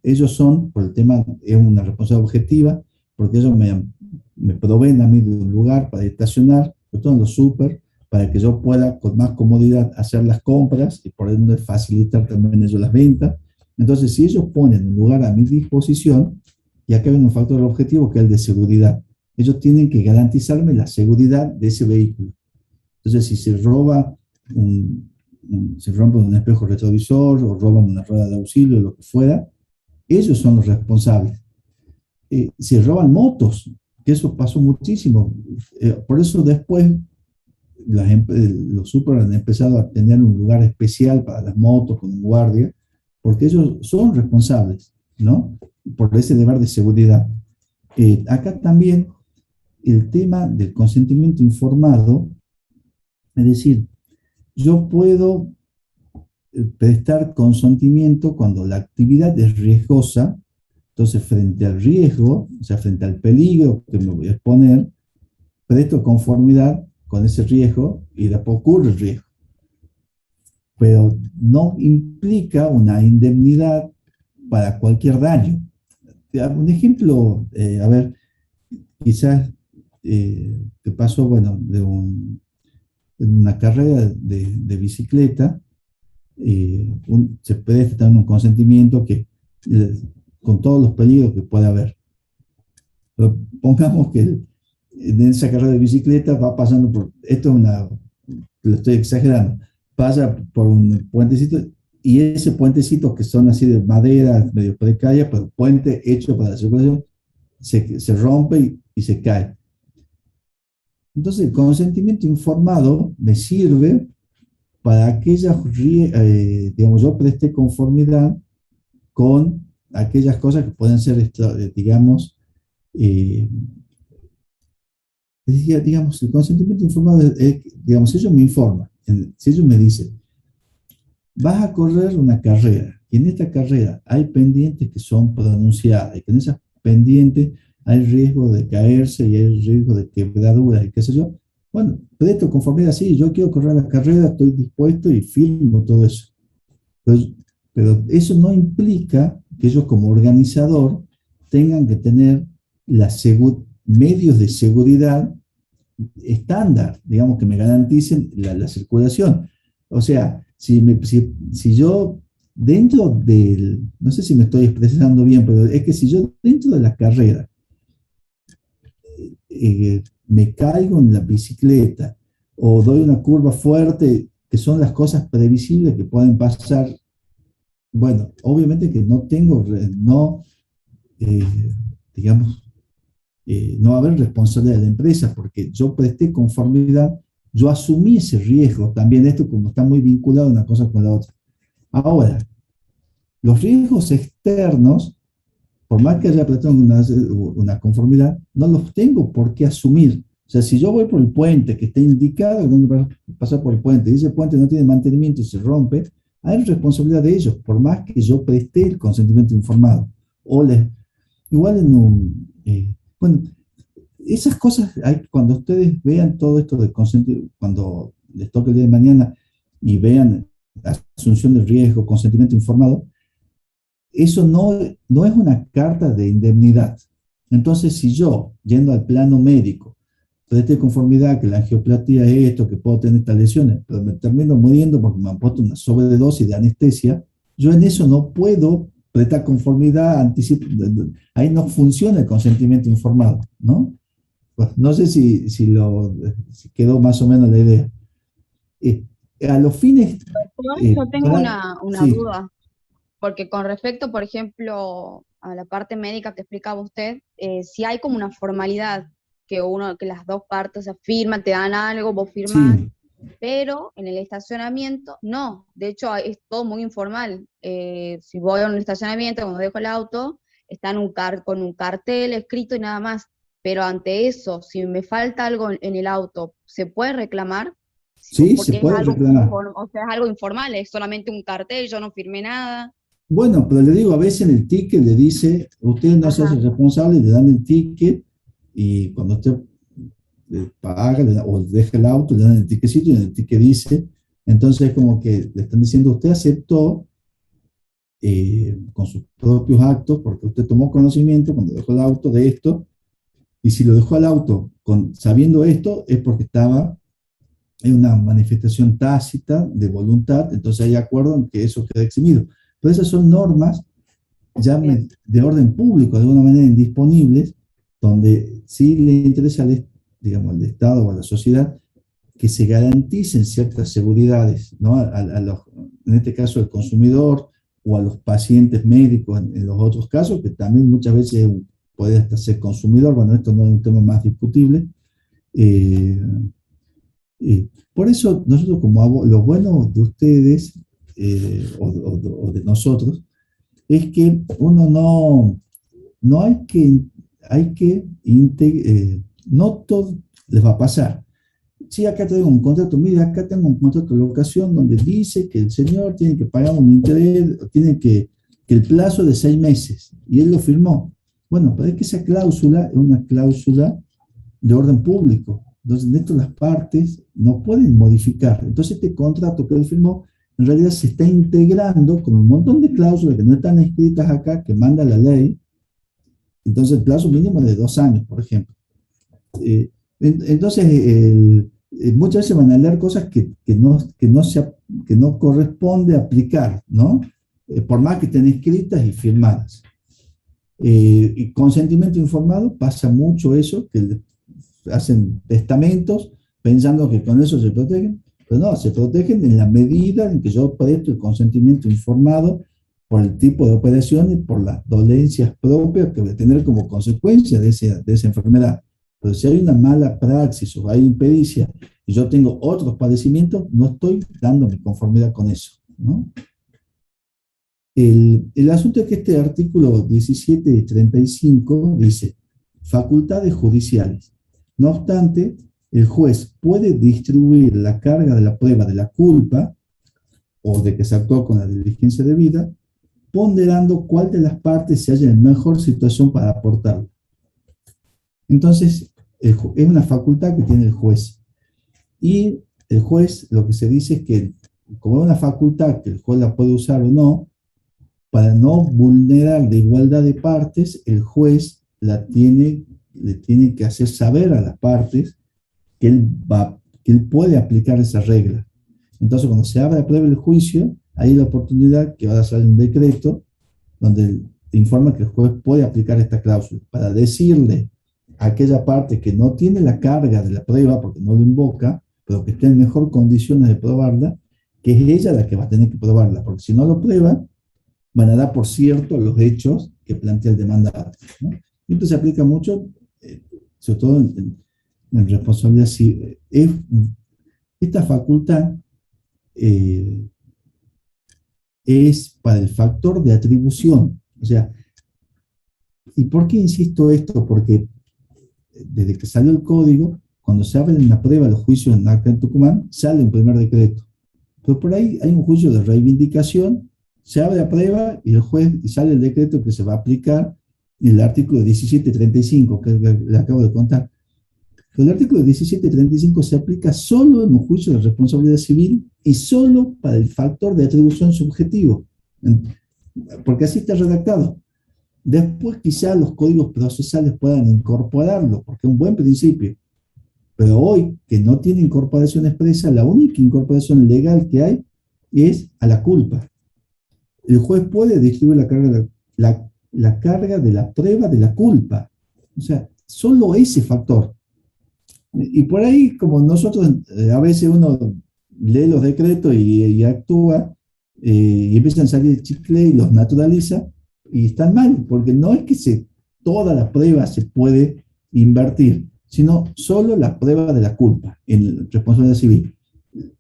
ellos son, por el tema, es una responsabilidad objetiva, porque ellos me proveen a mí de un lugar para estacionar, sobre todo en los súper, para que yo pueda con más comodidad hacer las compras y por ende facilitar también ellos las ventas. Entonces, si ellos ponen un lugar a mi disposición, y acá viene un factor objetivo que es el de seguridad. ellos tienen que garantizarme la seguridad de ese vehículo. Entonces, si se roba se rompe un espejo retrovisor o roban una rueda de auxilio, lo que fuera, ellos son los responsables. Se roban motos, que eso pasó muchísimo. Por eso después los super han empezado a tener un lugar especial para las motos con un guardia, porque ellos son responsables, ¿no? Por ese deber de seguridad. Acá también el tema del consentimiento informado, es decir, yo puedo prestar consentimiento cuando la actividad es riesgosa. Entonces, frente al riesgo, o sea, frente al peligro que me voy a exponer, presto conformidad con ese riesgo y después ocurre el riesgo. Pero no implica una indemnidad para cualquier daño. Un ejemplo, a ver, quizás que pasó, bueno, en una carrera de bicicleta, se presta también un consentimiento con todos los peligros que pueda haber. Pero pongamos que en esa carrera de bicicleta va pasando esto es lo estoy exagerando, pasa por un puentecito, y ese puentecito que son así de madera, medio precaria, pero puente hecho para la circulación, se rompe y se cae. Entonces, el consentimiento informado me sirve para aquellas, digamos, yo presté conformidad con aquellas cosas que pueden ser, digamos, digamos, el consentimiento informado digamos, si ellos me informan, si ellos me dicen, vas a correr una carrera, y en esta carrera hay pendientes que son pronunciadas, y que en esas pendientes hay riesgo de caerse y hay riesgo de quebraduras y qué sé yo. Bueno, presto conformidad, sí, yo quiero correr la carrera, estoy dispuesto y firmo todo eso. Pero eso no implica que ellos como organizador tengan que tener medios de seguridad estándar, digamos, que me garanticen la circulación. O sea, si yo dentro no sé si me estoy expresando bien, pero es que si yo dentro de la carrera me caigo en la bicicleta o doy una curva fuerte, que son las cosas previsibles que pueden pasar, bueno, obviamente que no tengo, digamos, no va a haber responsabilidad de la empresa, porque yo presté conformidad, yo asumí ese riesgo. También esto como está muy vinculado una cosa con la otra. Ahora, los riesgos externos, por más que haya prestado una conformidad, no los tengo por qué asumir. O sea, si yo voy por el puente que está indicado que tengo que pasar por el puente, y ese puente no tiene mantenimiento y se rompe, hay responsabilidad de ellos, por más que yo presté el consentimiento informado. Igual bueno, esas cosas, cuando ustedes vean todo esto de consentimiento, cuando les toque el día de mañana y vean la asunción de riesgo, consentimiento informado, eso no es una carta de indemnidad. Entonces, si yo, yendo al plano médico, presté conformidad que la angioplastia es esto, que puedo tener estas lesiones, pero me termino muriendo porque me han puesto una sobredosis de anestesia, yo en eso no puedo prestar conformidad, ahí no funciona el consentimiento informado, ¿no? Pues no sé si quedó más o menos la idea. A los fines... Yo tengo una sí. duda, porque con respecto, por ejemplo, a la parte médica que explicaba usted, si hay como una formalidad que las dos partes firman, te dan algo, vos firmás, Sí. pero en el estacionamiento no, de hecho es todo muy informal. Si voy a un estacionamiento, cuando dejo el auto, está con un cartel escrito y nada más, pero ante eso, si me falta algo en el auto, ¿se puede reclamar? Sí, Porque se puede reclamar. o sea, es algo informal, es solamente un cartel, yo no firmé nada. Bueno, pero le digo, a veces en el ticket le dice, usted no se hace responsable, le dan el ticket, y cuando usted paga o deja el auto, le dan el ticketcito, y en el ticket dice, entonces es como que le están diciendo, usted aceptó con sus propios actos, porque usted tomó conocimiento cuando dejó el auto de esto, y si lo dejó al auto sabiendo esto, es porque estaba en una manifestación tácita de voluntad, entonces hay acuerdo en que eso queda eximido. Pero esas son normas ya de orden público, de alguna manera indisponibles, donde sí le interesa digamos, al Estado o a la sociedad que se garanticen ciertas seguridades, ¿no? En este caso al consumidor o a los pacientes médicos en los otros casos, que también muchas veces puede hasta ser consumidor. Bueno, esto no es un tema más discutible. Por eso nosotros lo bueno de ustedes o de nosotros es que uno no no todo les va a pasar. Sí, acá tengo un contrato, mira, acá tengo un contrato de locación donde dice que el señor tiene que pagar un interés, que el plazo de 6 meses, y él lo firmó. Bueno, pero es que esa cláusula es una cláusula de orden público. Entonces, dentro de las partes no pueden modificar. Entonces, este contrato que él firmó, en realidad se está integrando con un montón de cláusulas que no están escritas acá, que manda la ley. Entonces, el plazo mínimo es de 2 años, por ejemplo. Entonces, muchas veces van a leer cosas que no corresponde aplicar, ¿no? Por más que estén escritas y firmadas. Y consentimiento informado, pasa mucho eso, que hacen testamentos pensando que con eso se protegen, pero no, se protegen en la medida en que yo presto el consentimiento informado por el tipo de operación y por las dolencias propias que voy a tener como consecuencia de esa enfermedad. Pero si hay una mala praxis o hay impericia y yo tengo otros padecimientos, no estoy dando mi conformidad con eso, ¿no? El asunto es que este artículo 1735 dice facultades judiciales. No obstante, el juez puede distribuir la carga de la prueba de la culpa o de que se actuó con la diligencia debida, ponderando cuál de las partes se halla en mejor situación para aportarla. Entonces, es una facultad que tiene el juez. Y el juez, lo que se dice es que, como es una facultad que el juez la puede usar o no, para no vulnerar la igualdad de partes, el juez le tiene que hacer saber a las partes que él puede aplicar esa regla. Entonces, cuando se abre la prueba del juicio, hay la oportunidad que va a salir un decreto donde informa que el juez puede aplicar esta cláusula para decirle a aquella parte que no tiene la carga de la prueba porque no lo invoca, pero que está en mejor condiciones de probarla, que es ella la que va a tener que probarla, porque si no lo prueba, van a dar por cierto los hechos que plantea el demandado, ¿no? Y esto se aplica mucho, sobre todo en responsabilidad civil. Esta facultad es para el factor de atribución. O sea, ¿y por qué insisto esto? Porque desde que salió el código, cuando se abre una prueba de los juicios acá en Tucumán, sale un primer decreto. Pero por ahí hay un juicio de reivindicación, se abre la prueba y el juez, y sale el decreto que se va a aplicar en el artículo 1735, que le acabo de contar. Pero el artículo 1735 se aplica solo en un juicio de responsabilidad civil y solo para el factor de atribución subjetivo, porque así está redactado. Después quizá los códigos procesales puedan incorporarlo, porque es un buen principio. Pero hoy, que no tiene incorporación expresa, la única incorporación legal que hay es a la culpa. El juez puede distribuir la carga de la prueba de la culpa. O sea, solo ese factor. Y por ahí, como nosotros, a veces uno lee los decretos y actúa, y empiezan a salir el chicle y los naturaliza, y están mal, porque no es que toda la prueba se puede invertir, sino solo la prueba de la culpa en responsabilidad civil.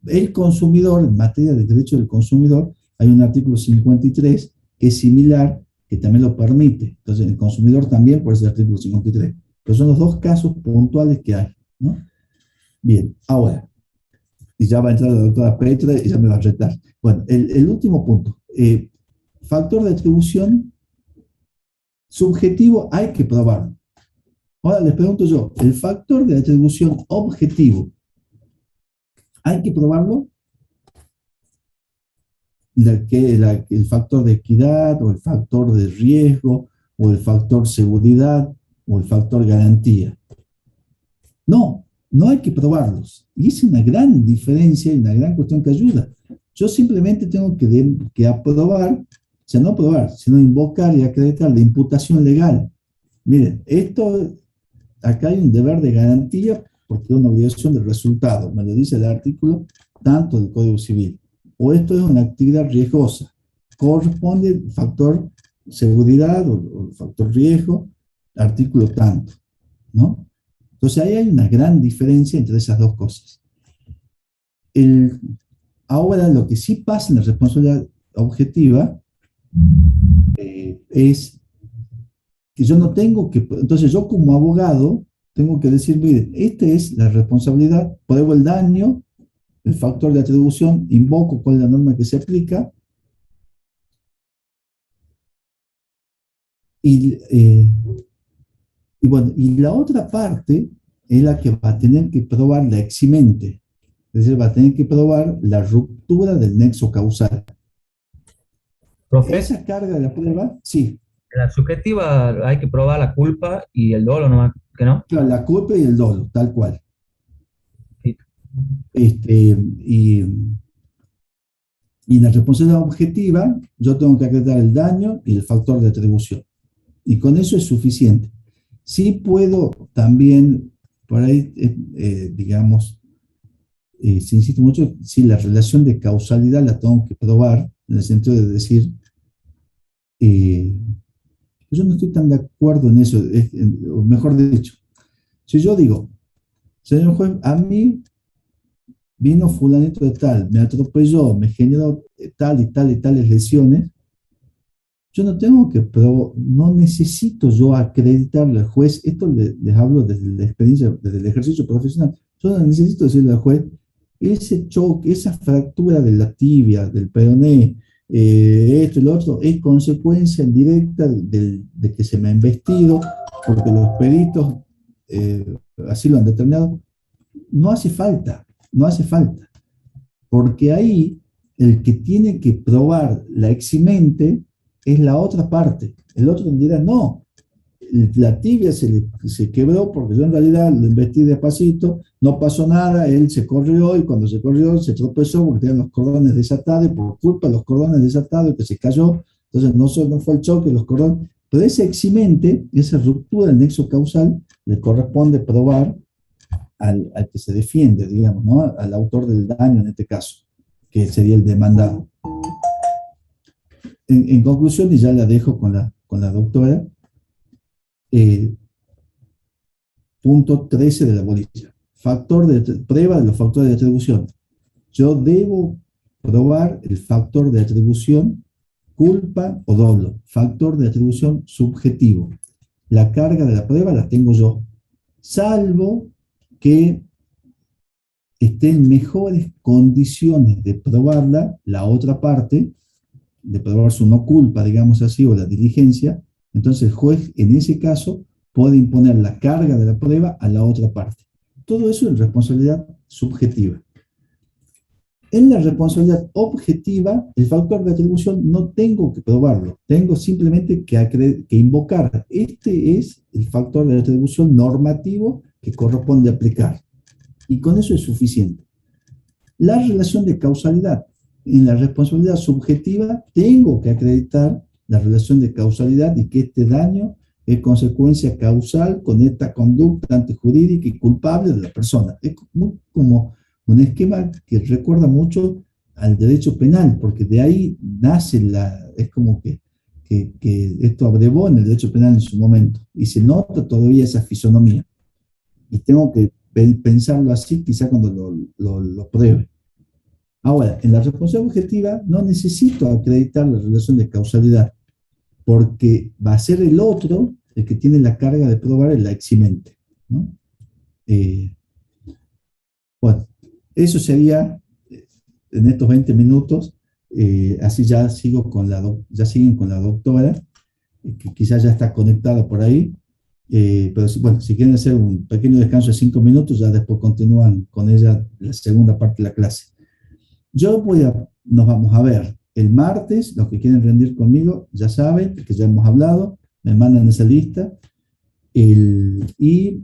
El consumidor, en materia de derecho del consumidor, hay un artículo 53 que es similar, que también lo permite. Entonces, el consumidor también por ese artículo 53. Pero son los dos casos puntuales que hay, ¿no? Bien, ahora, y ya va a entrar la doctora Petra y ya me va a retar. Bueno, el último punto. Factor de atribución subjetivo hay que probarlo. Ahora les pregunto yo, el factor de atribución objetivo, ¿hay que probarlo? El factor de equidad, o el factor de riesgo, o el factor seguridad, o el factor garantía. No, no hay que probarlos. Y es una gran diferencia y una gran cuestión que ayuda. Yo simplemente tengo que aprobar, o sea, no aprobar, sino invocar y acreditar la imputación legal. Miren, esto acá hay un deber de garantía porque es una obligación de resultado, me lo dice el artículo tanto del Código Civil. O esto es una actividad riesgosa, corresponde el factor seguridad o el factor riesgo, artículo tanto, ¿no? Entonces ahí hay una gran diferencia entre esas dos cosas. Ahora lo que sí pasa en la responsabilidad objetiva es que yo no tengo que, entonces yo como abogado tengo que decir, miren, esta es la responsabilidad, pruebo el daño, el factor de atribución, invoco cuál es la norma que se aplica, y bueno, y la otra parte es la que va a tener que probar la eximente, es decir, va a tener que probar la ruptura del nexo causal. Profe, Esa carga de la prueba, sí, en la subjetiva hay que probar la culpa y el dolo, ¿no? ¿Que no? claro, la culpa y el dolo, tal cual. Sí. Y en la responsabilidad objetiva, yo tengo que acreditar el daño y el factor de atribución. Y con eso es suficiente. Sí puedo también, por ahí, digamos, se insiste mucho, si la relación de causalidad la tengo que probar, en el sentido de decir, yo no estoy tan de acuerdo en eso, o mejor dicho, si yo digo, señor juez, a mí vino fulanito de tal, me atropelló, me generó tal y tal y tales lesiones, yo no tengo que probar, no necesito yo acreditarle al juez, esto les hablo desde la experiencia, desde el ejercicio profesional, yo no necesito decirle al juez, ese choque, esa fractura de la tibia, del peroné, esto y lo otro, es consecuencia directa de que se me ha embestido, porque los peritos así lo han determinado. No hace falta, no hace falta, porque ahí el que tiene que probar la eximente es la otra parte. El otro dirá, no, la tibia se quebró porque yo en realidad lo embestí despacito, no pasó nada, él se corrió y cuando se corrió se tropezó porque tenía los cordones desatados y por culpa de los cordones desatados que se cayó, entonces no solo fue el choque, los cordones, pero ese eximente, esa ruptura del nexo causal, le corresponde probar al que se defiende, digamos, ¿no? Al autor del daño en este caso, que sería el demandado. En conclusión, y ya la dejo con la doctora, punto 13 de la bolilla. Prueba de los factores de atribución. Yo debo probar el factor de atribución culpa o dolo. Factor de atribución subjetivo. La carga de la prueba la tengo yo. Salvo que esté en mejores condiciones de probarla la otra parte, de probar su no culpa, digamos así, o la diligencia, entonces el juez en ese caso puede imponer la carga de la prueba a la otra parte. Todo eso es responsabilidad subjetiva. En la responsabilidad objetiva, el factor de atribución no tengo que probarlo, tengo simplemente que invocar. Este es el factor de atribución normativo que corresponde aplicar. Y con eso es suficiente. La relación de causalidad. En la responsabilidad subjetiva tengo que acreditar la relación de causalidad y que este daño es consecuencia causal con esta conducta antijurídica y culpable de la persona. Es como un esquema que recuerda mucho al derecho penal, porque de ahí nace es como que esto abrevó en el derecho penal en su momento, y se nota todavía esa fisonomía. Y tengo que pensarlo así, quizá cuando lo pruebe. Ahora, en la responsabilidad objetiva no necesito acreditar la relación de causalidad, porque va a ser el otro el que tiene la carga de probar el eximente, ¿no? Bueno, eso sería en estos 20 minutos. Así ya siguen con la doctora, que quizás ya está conectada por ahí. Pero bueno, si quieren hacer un pequeño descanso de 5 minutos, ya después continúan con ella la segunda parte de la clase. Nos vamos a ver el martes. Los que quieren rendir conmigo ya saben que ya hemos hablado, me mandan esa lista, y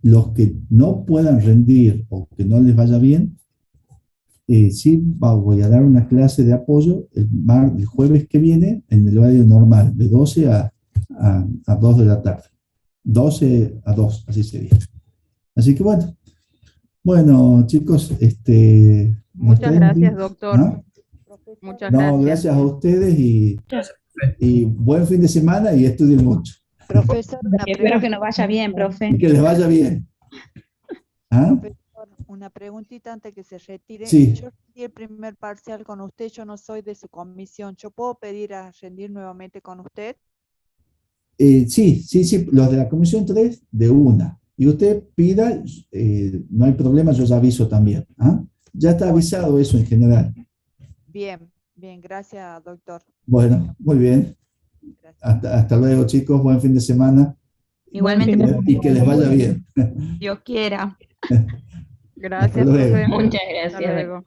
los que no puedan rendir o que no les vaya bien, sí voy a dar una clase de apoyo el jueves que viene en el horario normal, de 12 a 2 de la tarde. 12 a 2, así sería. Así que bueno, chicos, nos Muchas traemos gracias, bien. doctor. ¿Ah? Muchas No, gracias. gracias a ustedes y buen fin de semana y estudien mucho. Profesor, una Espero que pregunta. nos vaya bien, profe. Y que les vaya bien. ¿Ah? Profesor, una preguntita antes que se retire. Sí. Yo rendí el primer parcial con usted, yo no soy de su comisión. ¿Yo puedo pedir a rendir nuevamente con usted? Sí, los de la comisión 3 de una. Y usted pida, no hay problema, yo ya aviso también. ¿Ah? Ya está avisado eso en general. Bien, bien, gracias, doctor. Bueno, muy bien. Gracias. Hasta luego, chicos. Buen fin de semana. Igualmente, Buen fin de Y que les vaya bien. Dios quiera. Hasta Gracias, luego. profe. Muchas Hasta gracias. luego.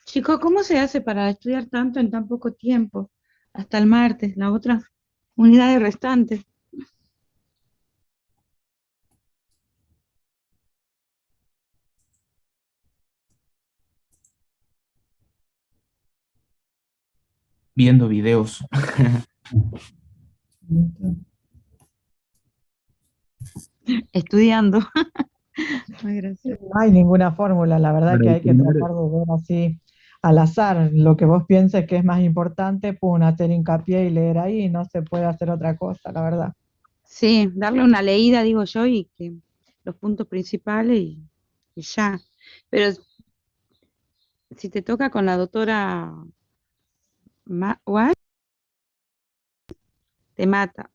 Chicos, ¿cómo se hace para estudiar tanto en tan poco tiempo? Hasta el martes, las otras unidades restantes. Viendo videos. Estudiando. Ay, gracias. No hay ninguna fórmula, la verdad Para que el hay que primer, tratar de ver así al azar lo que vos pienses que es más importante, pum, hacer hincapié y leer ahí, no se puede hacer otra cosa, la verdad. Sí, darle una leída, digo yo, y que los puntos principales y ya. Pero si te toca con la doctora Watt, te mata.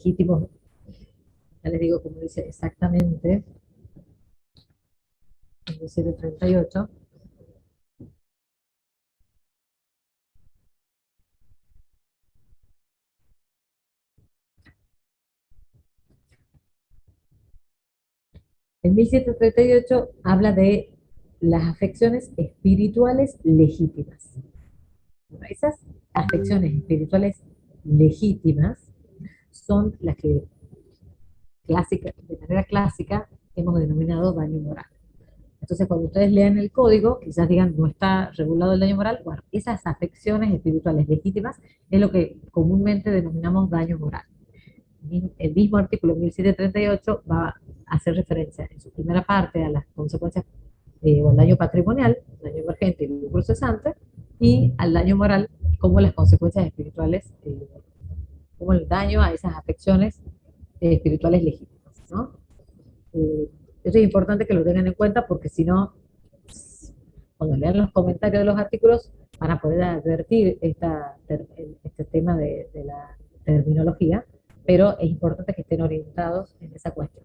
legítimos, ya les digo como dice exactamente, el 1738. El 1738 habla de las afecciones espirituales legítimas. Bueno, esas afecciones espirituales legítimas son las que de manera clásica hemos denominado daño moral. Entonces, cuando ustedes lean el código, quizás digan no está regulado el daño moral, bueno, esas afecciones espirituales legítimas es lo que comúnmente denominamos daño moral. El mismo artículo 1738 va a hacer referencia en su primera parte a las consecuencias o al daño patrimonial, daño emergente y lucro cesante, y al daño moral como las consecuencias espirituales, como el daño a esas afecciones espirituales legítimas, ¿no? Eso es importante que lo tengan en cuenta porque si no, cuando lean los comentarios de los artículos van a poder advertir este tema de la terminología, pero es importante que estén orientados en esa cuestión.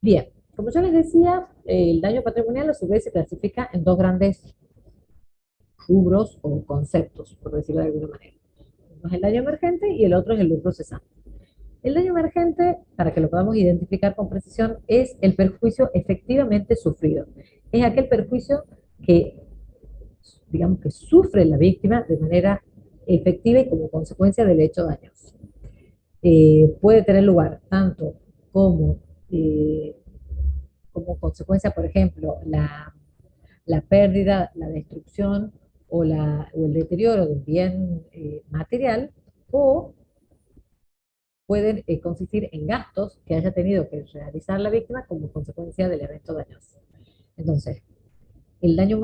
Bien, como yo les decía, el daño patrimonial a su vez se clasifica en dos grandes rubros o conceptos, por decirlo de alguna manera. Uno es el daño emergente y el otro es el lucro cesante. El daño emergente, para que lo podamos identificar con precisión, es el perjuicio efectivamente sufrido. Es aquel perjuicio que, digamos, que sufre la víctima de manera efectiva y como consecuencia del hecho dañoso. Puede tener lugar tanto como consecuencia, por ejemplo, la pérdida, la destrucción o el deterioro de un bien material, o pueden consistir en gastos que haya tenido que realizar la víctima como consecuencia del evento dañoso. Entonces, el daño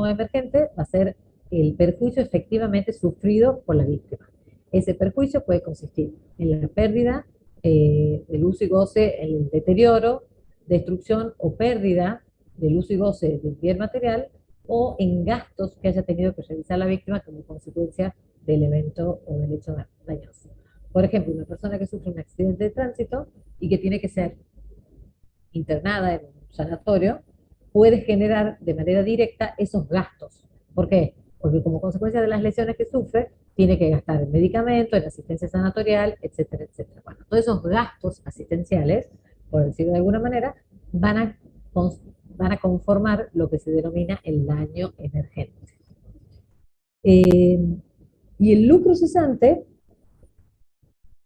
emergente va a ser el perjuicio efectivamente sufrido por la víctima. Ese perjuicio puede consistir en la pérdida, del uso y goce, el deterioro, destrucción o pérdida del uso y goce del bien material, o en gastos que haya tenido que realizar la víctima como consecuencia del evento o del hecho dañoso. Por ejemplo, una persona que sufre un accidente de tránsito y que tiene que ser internada en un sanatorio, puede generar de manera directa esos gastos. ¿Por qué? Porque como consecuencia de las lesiones que sufre, tiene que gastar en medicamentos, en asistencia sanatorial, etcétera, etcétera. Bueno, todos esos gastos asistenciales, por decirlo de alguna manera, van a conformar lo que se denomina el daño emergente. Y el lucro cesante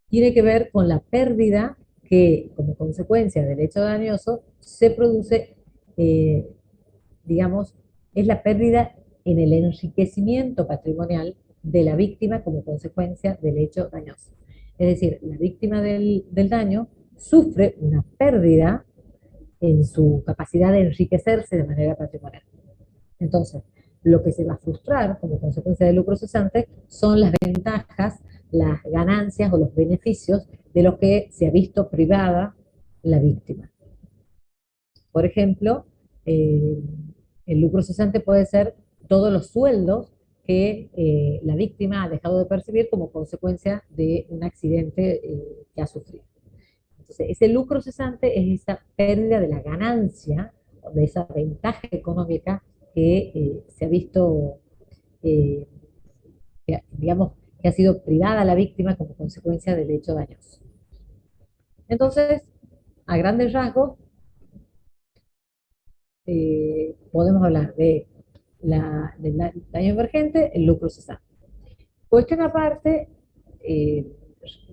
tiene que ver con la pérdida que, como consecuencia del hecho dañoso, se produce, digamos, es la pérdida en el enriquecimiento patrimonial de la víctima como consecuencia del hecho dañoso. Es decir, la víctima del daño sufre una pérdida en su capacidad de enriquecerse de manera patrimonial. Entonces, lo que se va a frustrar como consecuencia del lucro cesante son las ventajas, las ganancias o los beneficios de los que se ha visto privada la víctima. Por ejemplo, el lucro cesante puede ser todos los sueldos que la víctima ha dejado de percibir como consecuencia de un accidente que ha sufrido. Entonces, ese lucro cesante es esa pérdida de la ganancia, de esa ventaja económica que se ha visto, digamos, que ha sido privada a la víctima como consecuencia del hecho dañoso. Entonces, a grandes rasgos, podemos hablar del daño emergente, el lucro cesante. Cuestión aparte,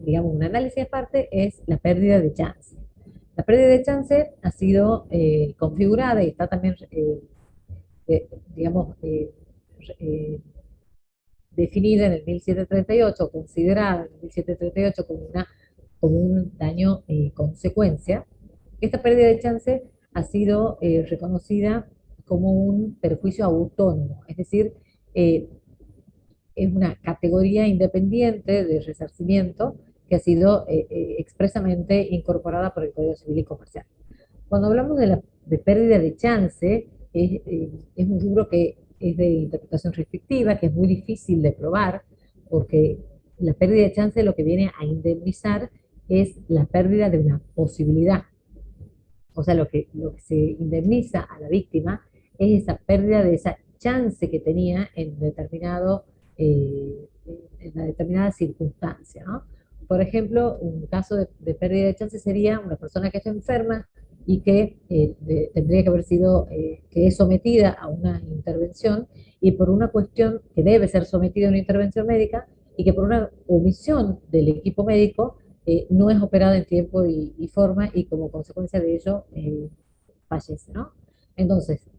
digamos, un análisis aparte, es la pérdida de chance. La pérdida de chance ha sido configurada y está también, digamos, definida en el 1738, considerada en el 1738 como un daño consecuencia. Esta pérdida de chance ha sido reconocida como un perjuicio autónomo, es decir, es una categoría independiente de resarcimiento que ha sido expresamente incorporada por el Código Civil y Comercial. Cuando hablamos de pérdida de chance, es un rubro que es de interpretación restrictiva, que es muy difícil de probar, porque la pérdida de chance lo que viene a indemnizar es la pérdida de una posibilidad. O sea, lo que se indemniza a la víctima es esa pérdida de esa chance que tenía en una determinada circunstancia, ¿no? Por ejemplo, un caso de pérdida de chance sería una persona que está enferma y que tendría que haber sido, que es sometida a una intervención y por una cuestión que debe ser sometida a una intervención médica y que por una omisión del equipo médico no es operada en tiempo y forma y como consecuencia de ello fallece, ¿no? Entonces,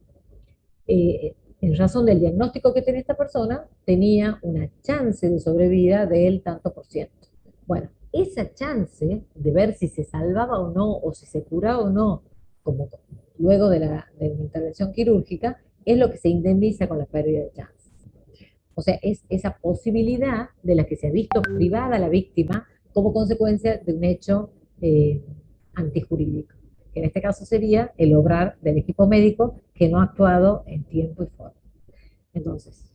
en razón del diagnóstico que tenía esta persona, tenía una chance de sobrevida del tanto por ciento. Bueno, esa chance de ver si se salvaba o no, o si se curaba o no, como luego de una intervención quirúrgica, es lo que se indemniza con la pérdida de chance. O sea, es esa posibilidad de la que se ha visto privada la víctima como consecuencia de un hecho antijurídico, que en este caso sería el obrar del equipo médico que no ha actuado en tiempo y forma. Entonces,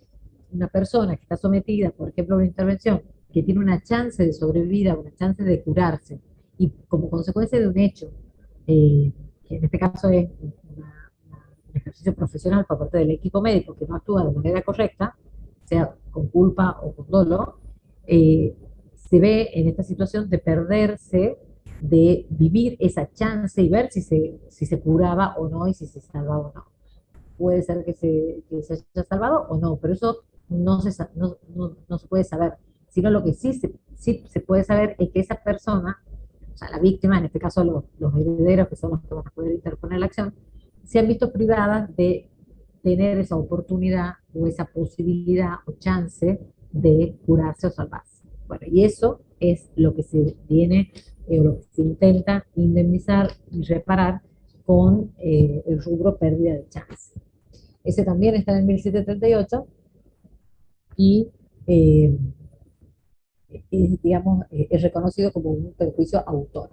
una persona que está sometida, por ejemplo, a una intervención, que tiene una chance de sobrevivir, una chance de curarse, y como consecuencia de un hecho, que en este caso es un ejercicio profesional por parte del equipo médico que no actúa de manera correcta, sea con culpa o con dolo, se ve en esta situación de perderse, de vivir esa chance y ver si se curaba o no y si se salvaba o no. Puede ser que se haya salvado o no, pero eso no se puede saber, sino lo que sí se puede saber es que esa persona, o sea, la víctima, en este caso los herederos, que son los que van a poder interponer la acción, se han visto privadas de tener esa oportunidad o esa posibilidad o chance de curarse o salvarse. Bueno, y eso es lo que se viene, o lo que se intenta indemnizar y reparar con el rubro pérdida de chance. Ese también está en el 1738 y digamos, es reconocido como un perjuicio autor.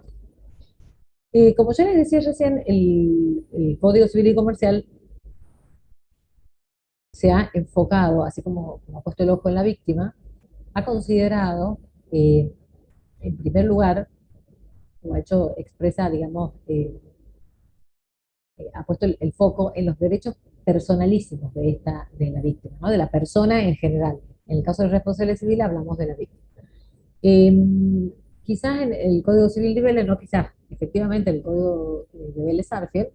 Como ya les decía recién, el Código Civil y Comercial se ha enfocado, así como ha puesto el ojo en la víctima, ha considerado, en primer lugar, como ha hecho expresa, digamos, ha puesto el foco en los derechos personalísimos de la víctima, ¿no? De la persona en general. En el caso del responsable civil hablamos de la víctima. Quizás en el Código Civil de Vélez, no quizás, efectivamente el Código de Vélez Sarsfield,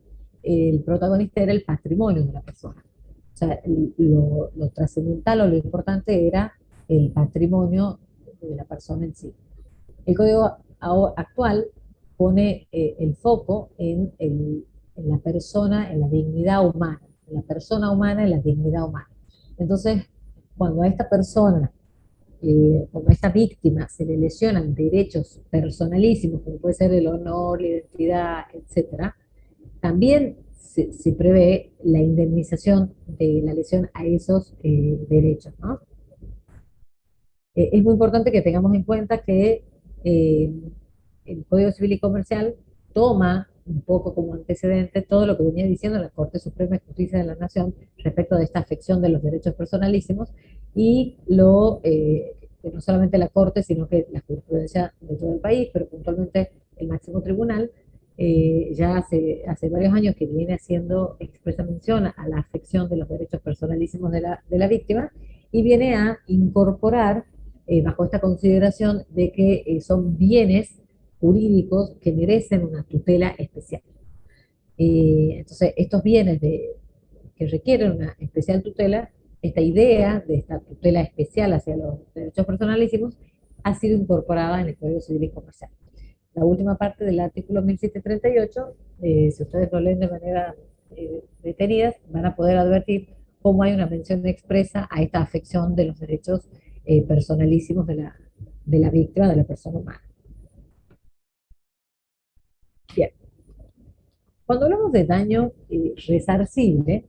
el protagonista era el patrimonio de la persona. O sea, lo trascendental o lo importante era el patrimonio de la persona en sí. El Código actual pone el foco en la persona, en la dignidad humana, en la persona humana, en la dignidad humana. Entonces, cuando a esta persona, como a esta víctima, se le lesionan derechos personalísimos, como puede ser el honor, la identidad, etcétera, también se prevé la indemnización de la lesión a esos derechos, ¿no? Es muy importante que tengamos en cuenta que el Código Civil y Comercial toma un poco como antecedente todo lo que venía diciendo la Corte Suprema de Justicia de la Nación respecto de esta afección de los derechos personalísimos y que no solamente la Corte, sino que la jurisprudencia de todo el país, pero puntualmente el máximo tribunal, ya hace varios años que viene haciendo expresa mención a la afección de los derechos personalísimos de la víctima y viene a incorporar bajo esta consideración de que son bienes jurídicos que merecen una tutela especial. Entonces, estos bienes que requieren una especial tutela, esta idea de esta tutela especial hacia los derechos personalísimos ha sido incorporada en el Código Civil y Comercial. La última parte del artículo 1738, si ustedes lo leen de manera detenida, van a poder advertir cómo hay una mención expresa a esta afección de los derechos personalísimos de la víctima, de la persona humana. Bien. Cuando hablamos de daño resarcible,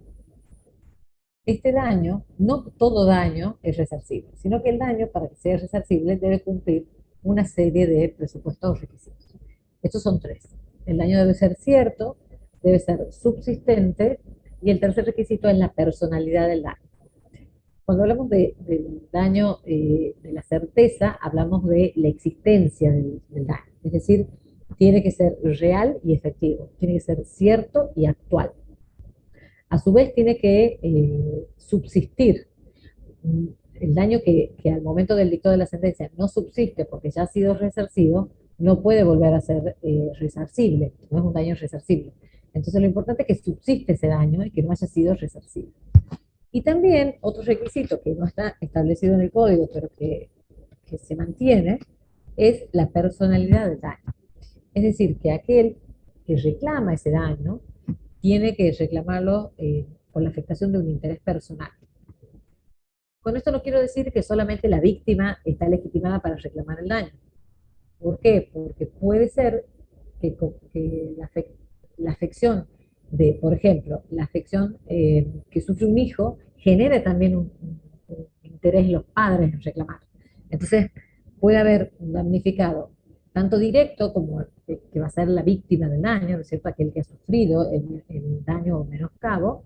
este daño, no todo daño es resarcible, sino que el daño, para que sea resarcible, debe cumplir una serie de presupuestos requisitos. Estos son tres. El daño debe ser cierto, debe ser subsistente, y el tercer requisito es la personalidad del daño. Cuando hablamos del daño, de la certeza, hablamos de la existencia del daño. Es decir, tiene que ser real y efectivo, tiene que ser cierto y actual. A su vez, tiene que subsistir. El daño que al momento del dictado de la sentencia no subsiste porque ya ha sido resarcido, no puede volver a ser resarcible, no es un daño resarcible. Entonces lo importante es que subsiste ese daño y que no haya sido resarcible. Y también otro requisito que no está establecido en el código, pero que se mantiene, es la personalidad del daño. Es decir, que aquel que reclama ese daño tiene que reclamarlo por la afectación de un interés personal. Con esto no quiero decir que solamente la víctima está legitimada para reclamar el daño. ¿Por qué? Porque puede ser que la afección de, por ejemplo, la afección que sufre un hijo genere también un interés en los padres en reclamar. Entonces, puede haber un damnificado, tanto directo como que va a ser la víctima del daño, ¿no es cierto? Aquel que ha sufrido el daño o menoscabo,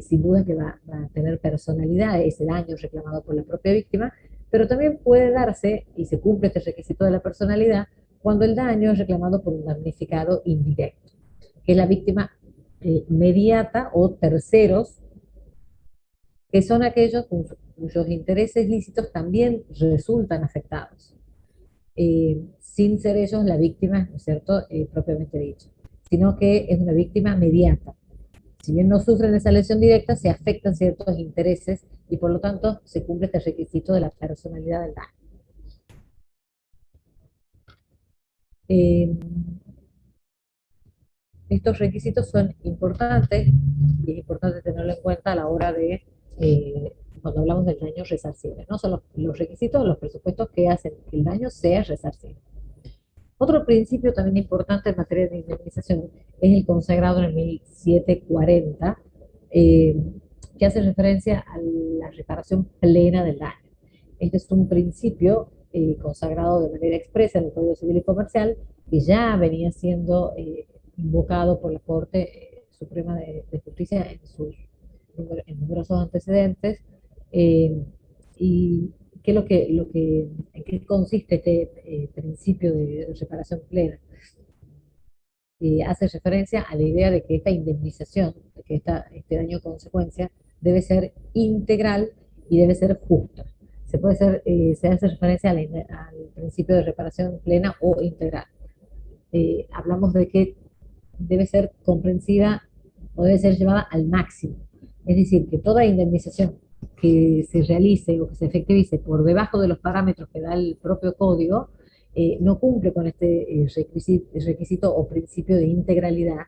sin duda que va a tener personalidad ese daño reclamado por la propia víctima, pero también puede darse, y se cumple este requisito de la personalidad, cuando el daño es reclamado por un damnificado indirecto, que es la víctima mediata o terceros, que son aquellos cuyos intereses lícitos también resultan afectados, sin ser ellos la víctima, ¿no es cierto?, propiamente dicho, sino que es una víctima mediata. Si bien no sufren esa lesión directa, se afectan ciertos intereses y por lo tanto se cumple este requisito de la personalidad del daño. Estos requisitos son importantes y es importante tenerlo en cuenta a la hora de, cuando hablamos del daño resarcible, ¿no? Son los requisitos de los presupuestos que hacen que el daño sea resarcible. Otro principio también importante en materia de indemnización es el consagrado en el 1740, que hace referencia a la reparación plena del daño. Este es un principio consagrado de manera expresa en el Código Civil y Comercial, que ya venía siendo invocado por la Corte Suprema de Justicia en numerosos antecedentes, y ¿qué es en qué consiste este principio de reparación plena? Hace referencia a la idea de que esta indemnización, de que este daño consecuencia, debe ser integral y debe ser justa. Se hace referencia al principio de reparación plena o integral. Hablamos de que debe ser comprensiva o debe ser llevada al máximo. Es decir, que toda indemnización que se realice o que se efectivice por debajo de los parámetros que da el propio código, no cumple con este requisito o principio de integralidad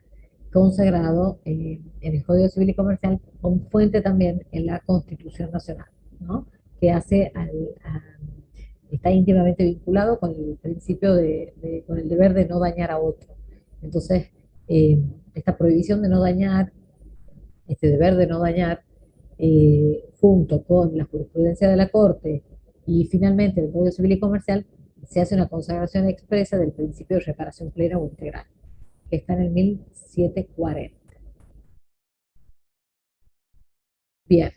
consagrado en el Código Civil y Comercial, con fuente también en la Constitución Nacional, ¿no? Que está íntimamente vinculado con el principio con el deber de no dañar a otro. Entonces, esta prohibición de no dañar, este deber de no dañar, junto con la jurisprudencia de la Corte y finalmente el Código Civil y Comercial, se hace una consagración expresa del principio de reparación plena o integral, que está en el 1740. Bien.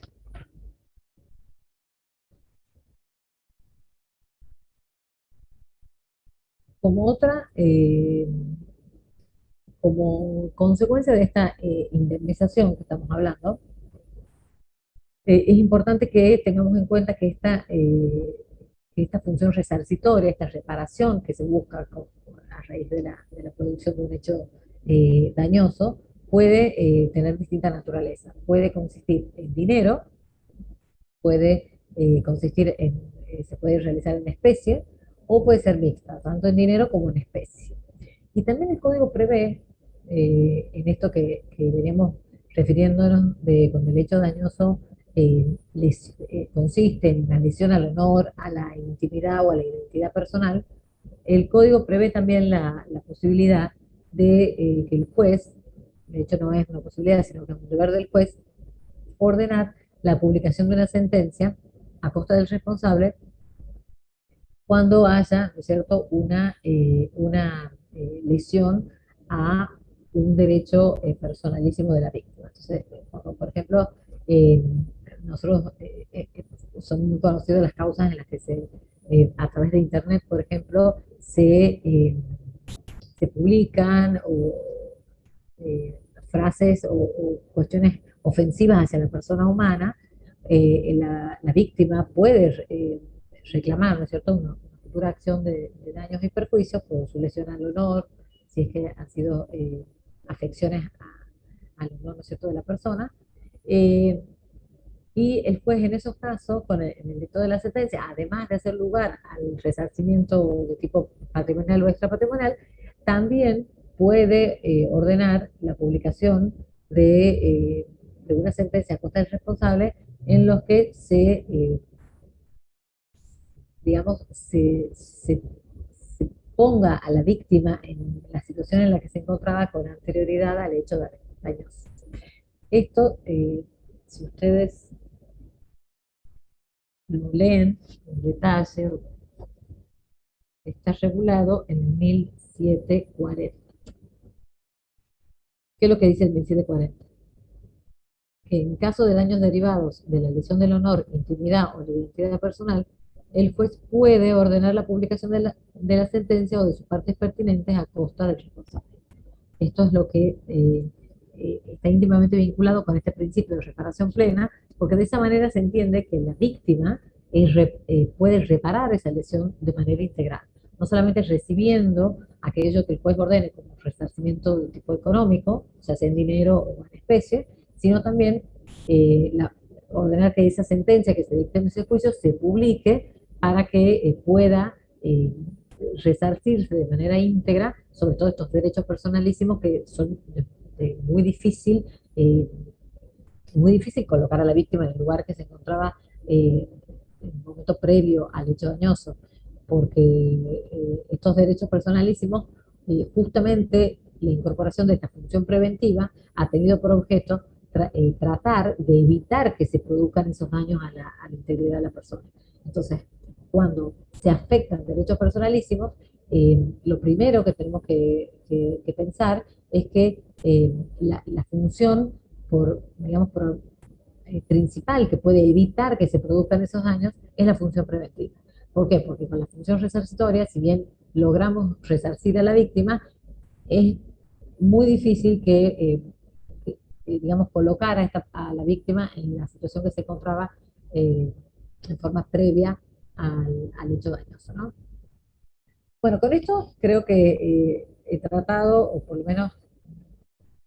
Como consecuencia de esta indemnización que estamos hablando, es importante que tengamos en cuenta que esta función resarcitoria, esta reparación que se busca a raíz de la producción de un hecho dañoso, puede tener distinta naturaleza. Puede consistir en dinero, puede se puede realizar en especie, o puede ser mixta, tanto en dinero como en especie. Y también el código prevé, en esto que veníamos refiriéndonos con el hecho dañoso, consiste en la lesión al honor, a la intimidad o a la identidad personal. El código prevé también la posibilidad de que el juez, de hecho no es una posibilidad, sino que es un deber del juez, ordenar la publicación de una sentencia a costa del responsable cuando haya, ¿no es cierto?, una lesión a un derecho personalísimo de la víctima. Entonces, cuando, por ejemplo, nosotros son muy conocidas las causas en las que a través de Internet, por ejemplo, se publican frases o cuestiones ofensivas hacia la persona humana. La víctima puede reclamar, ¿no es cierto?, una futura acción de daños y perjuicios por su lesión al honor, si es que han sido afecciones al honor, ¿no es cierto?, de la persona. Y el juez en esos casos, en el dicto de la sentencia, además de hacer lugar al resarcimiento de tipo patrimonial o extrapatrimonial, también puede ordenar la publicación de una sentencia a costa del responsable en los que digamos, se ponga a la víctima en la situación en la que se encontraba con anterioridad al hecho dañoso. Esto, si ustedes lo leen en detalle, está regulado en el 1740. ¿Qué es lo que dice el 1740? Que en caso de daños derivados de la lesión del honor, intimidad o la identidad personal, el juez puede ordenar la publicación de la sentencia o de sus partes pertinentes a costa del responsable. Esto es lo que está íntimamente vinculado con este principio de reparación plena, porque de esa manera se entiende que la víctima puede reparar esa lesión de manera integral, no solamente recibiendo aquello que el juez ordene como resarcimiento de tipo económico, o sea, sea en dinero o en especie, sino también ordenar que esa sentencia que se dicte en ese juicio se publique para que pueda resarcirse de manera íntegra sobre todo estos derechos personalísimos que son muy difícil colocar a la víctima en el lugar que se encontraba en el momento previo al hecho dañoso, porque estos derechos personalísimos, justamente la incorporación de esta función preventiva ha tenido por objeto tratar de evitar que se produzcan esos daños a la integridad de la persona. Entonces, cuando se afectan derechos personalísimos, lo primero que tenemos que pensar es que la función principal que puede evitar que se produzcan esos daños es la función preventiva. ¿Por qué? Porque con la función resarcitoria, si bien logramos resarcir a la víctima, es muy difícil digamos, colocar a la víctima en la situación que se encontraba en forma previa al hecho dañoso, ¿no? Bueno, con esto creo que he tratado, o por lo menos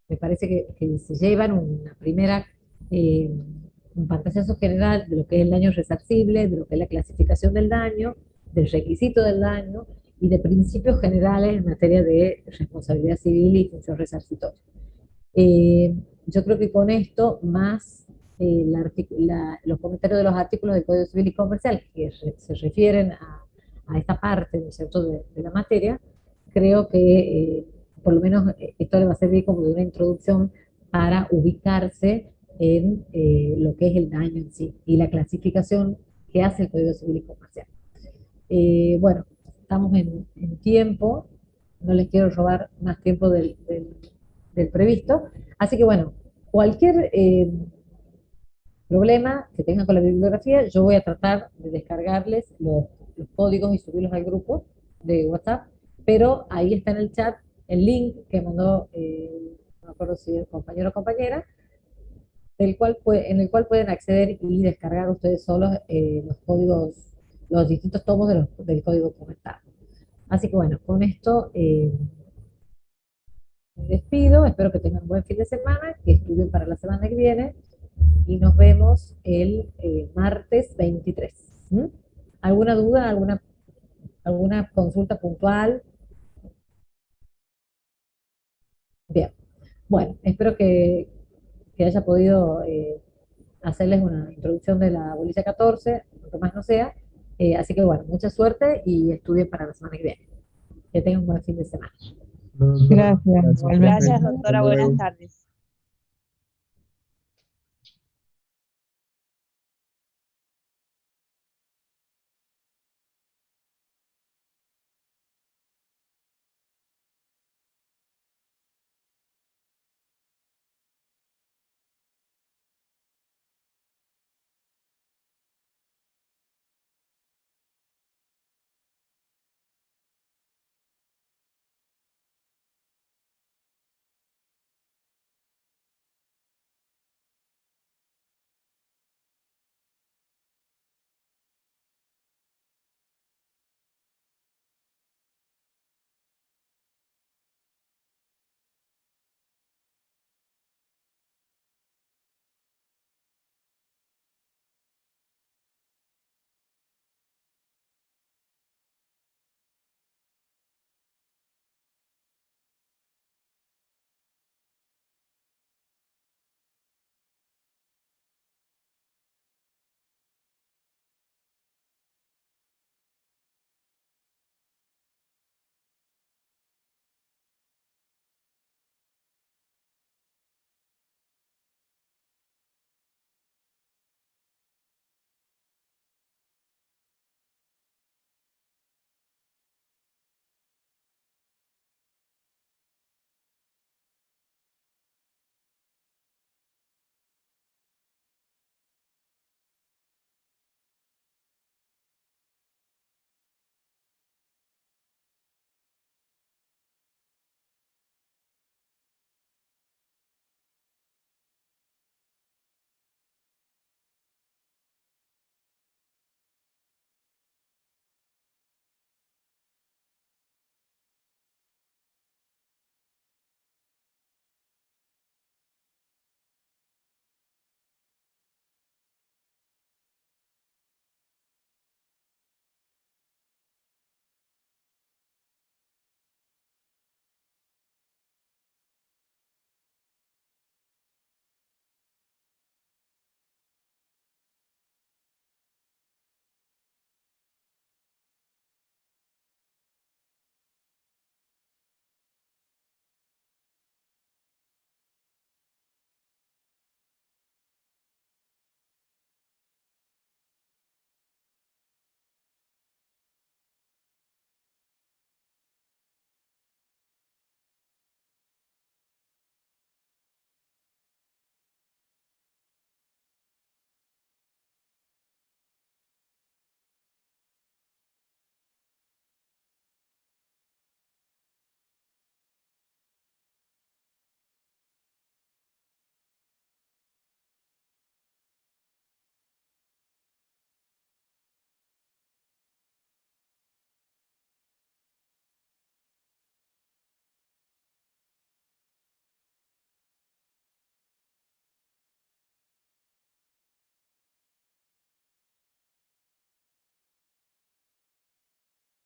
me parece que se llevan una primera, un pantallazo general de lo que es el daño resarcible, de lo que es la clasificación del daño, del requisito del daño y de principios generales en materia de responsabilidad civil y función resarcitoria. Yo creo que con esto, más los comentarios de los artículos del Código Civil y Comercial que se refieren a esta parte, ¿no es cierto?, de la materia, creo que por lo menos esto le va a servir como de una introducción para ubicarse en lo que es el daño en sí y la clasificación que hace el Código Civil y Comercial. Bueno, estamos en tiempo, no les quiero robar más tiempo del previsto, así que bueno, cualquier problema que tengan con la bibliografía, yo voy a tratar de descargarles los códigos y subirlos al grupo de WhatsApp, pero ahí está en el chat el link que mandó, no me acuerdo si el compañero o compañera, en el cual pueden acceder y descargar ustedes solos los códigos, los distintos tomos del código comentado. Así que bueno, con esto me despido, espero que tengan un buen fin de semana, que estudien para la semana que viene y nos vemos el martes 23. ¿Alguna duda, alguna consulta puntual? Bien, bueno, espero que haya podido hacerles una introducción de la bolilla 14, lo que más no sea. Así que bueno, mucha suerte y estudien para la semana que viene. Que tengan un buen fin de semana. Gracias. Gracias, doctora. Buenas tardes.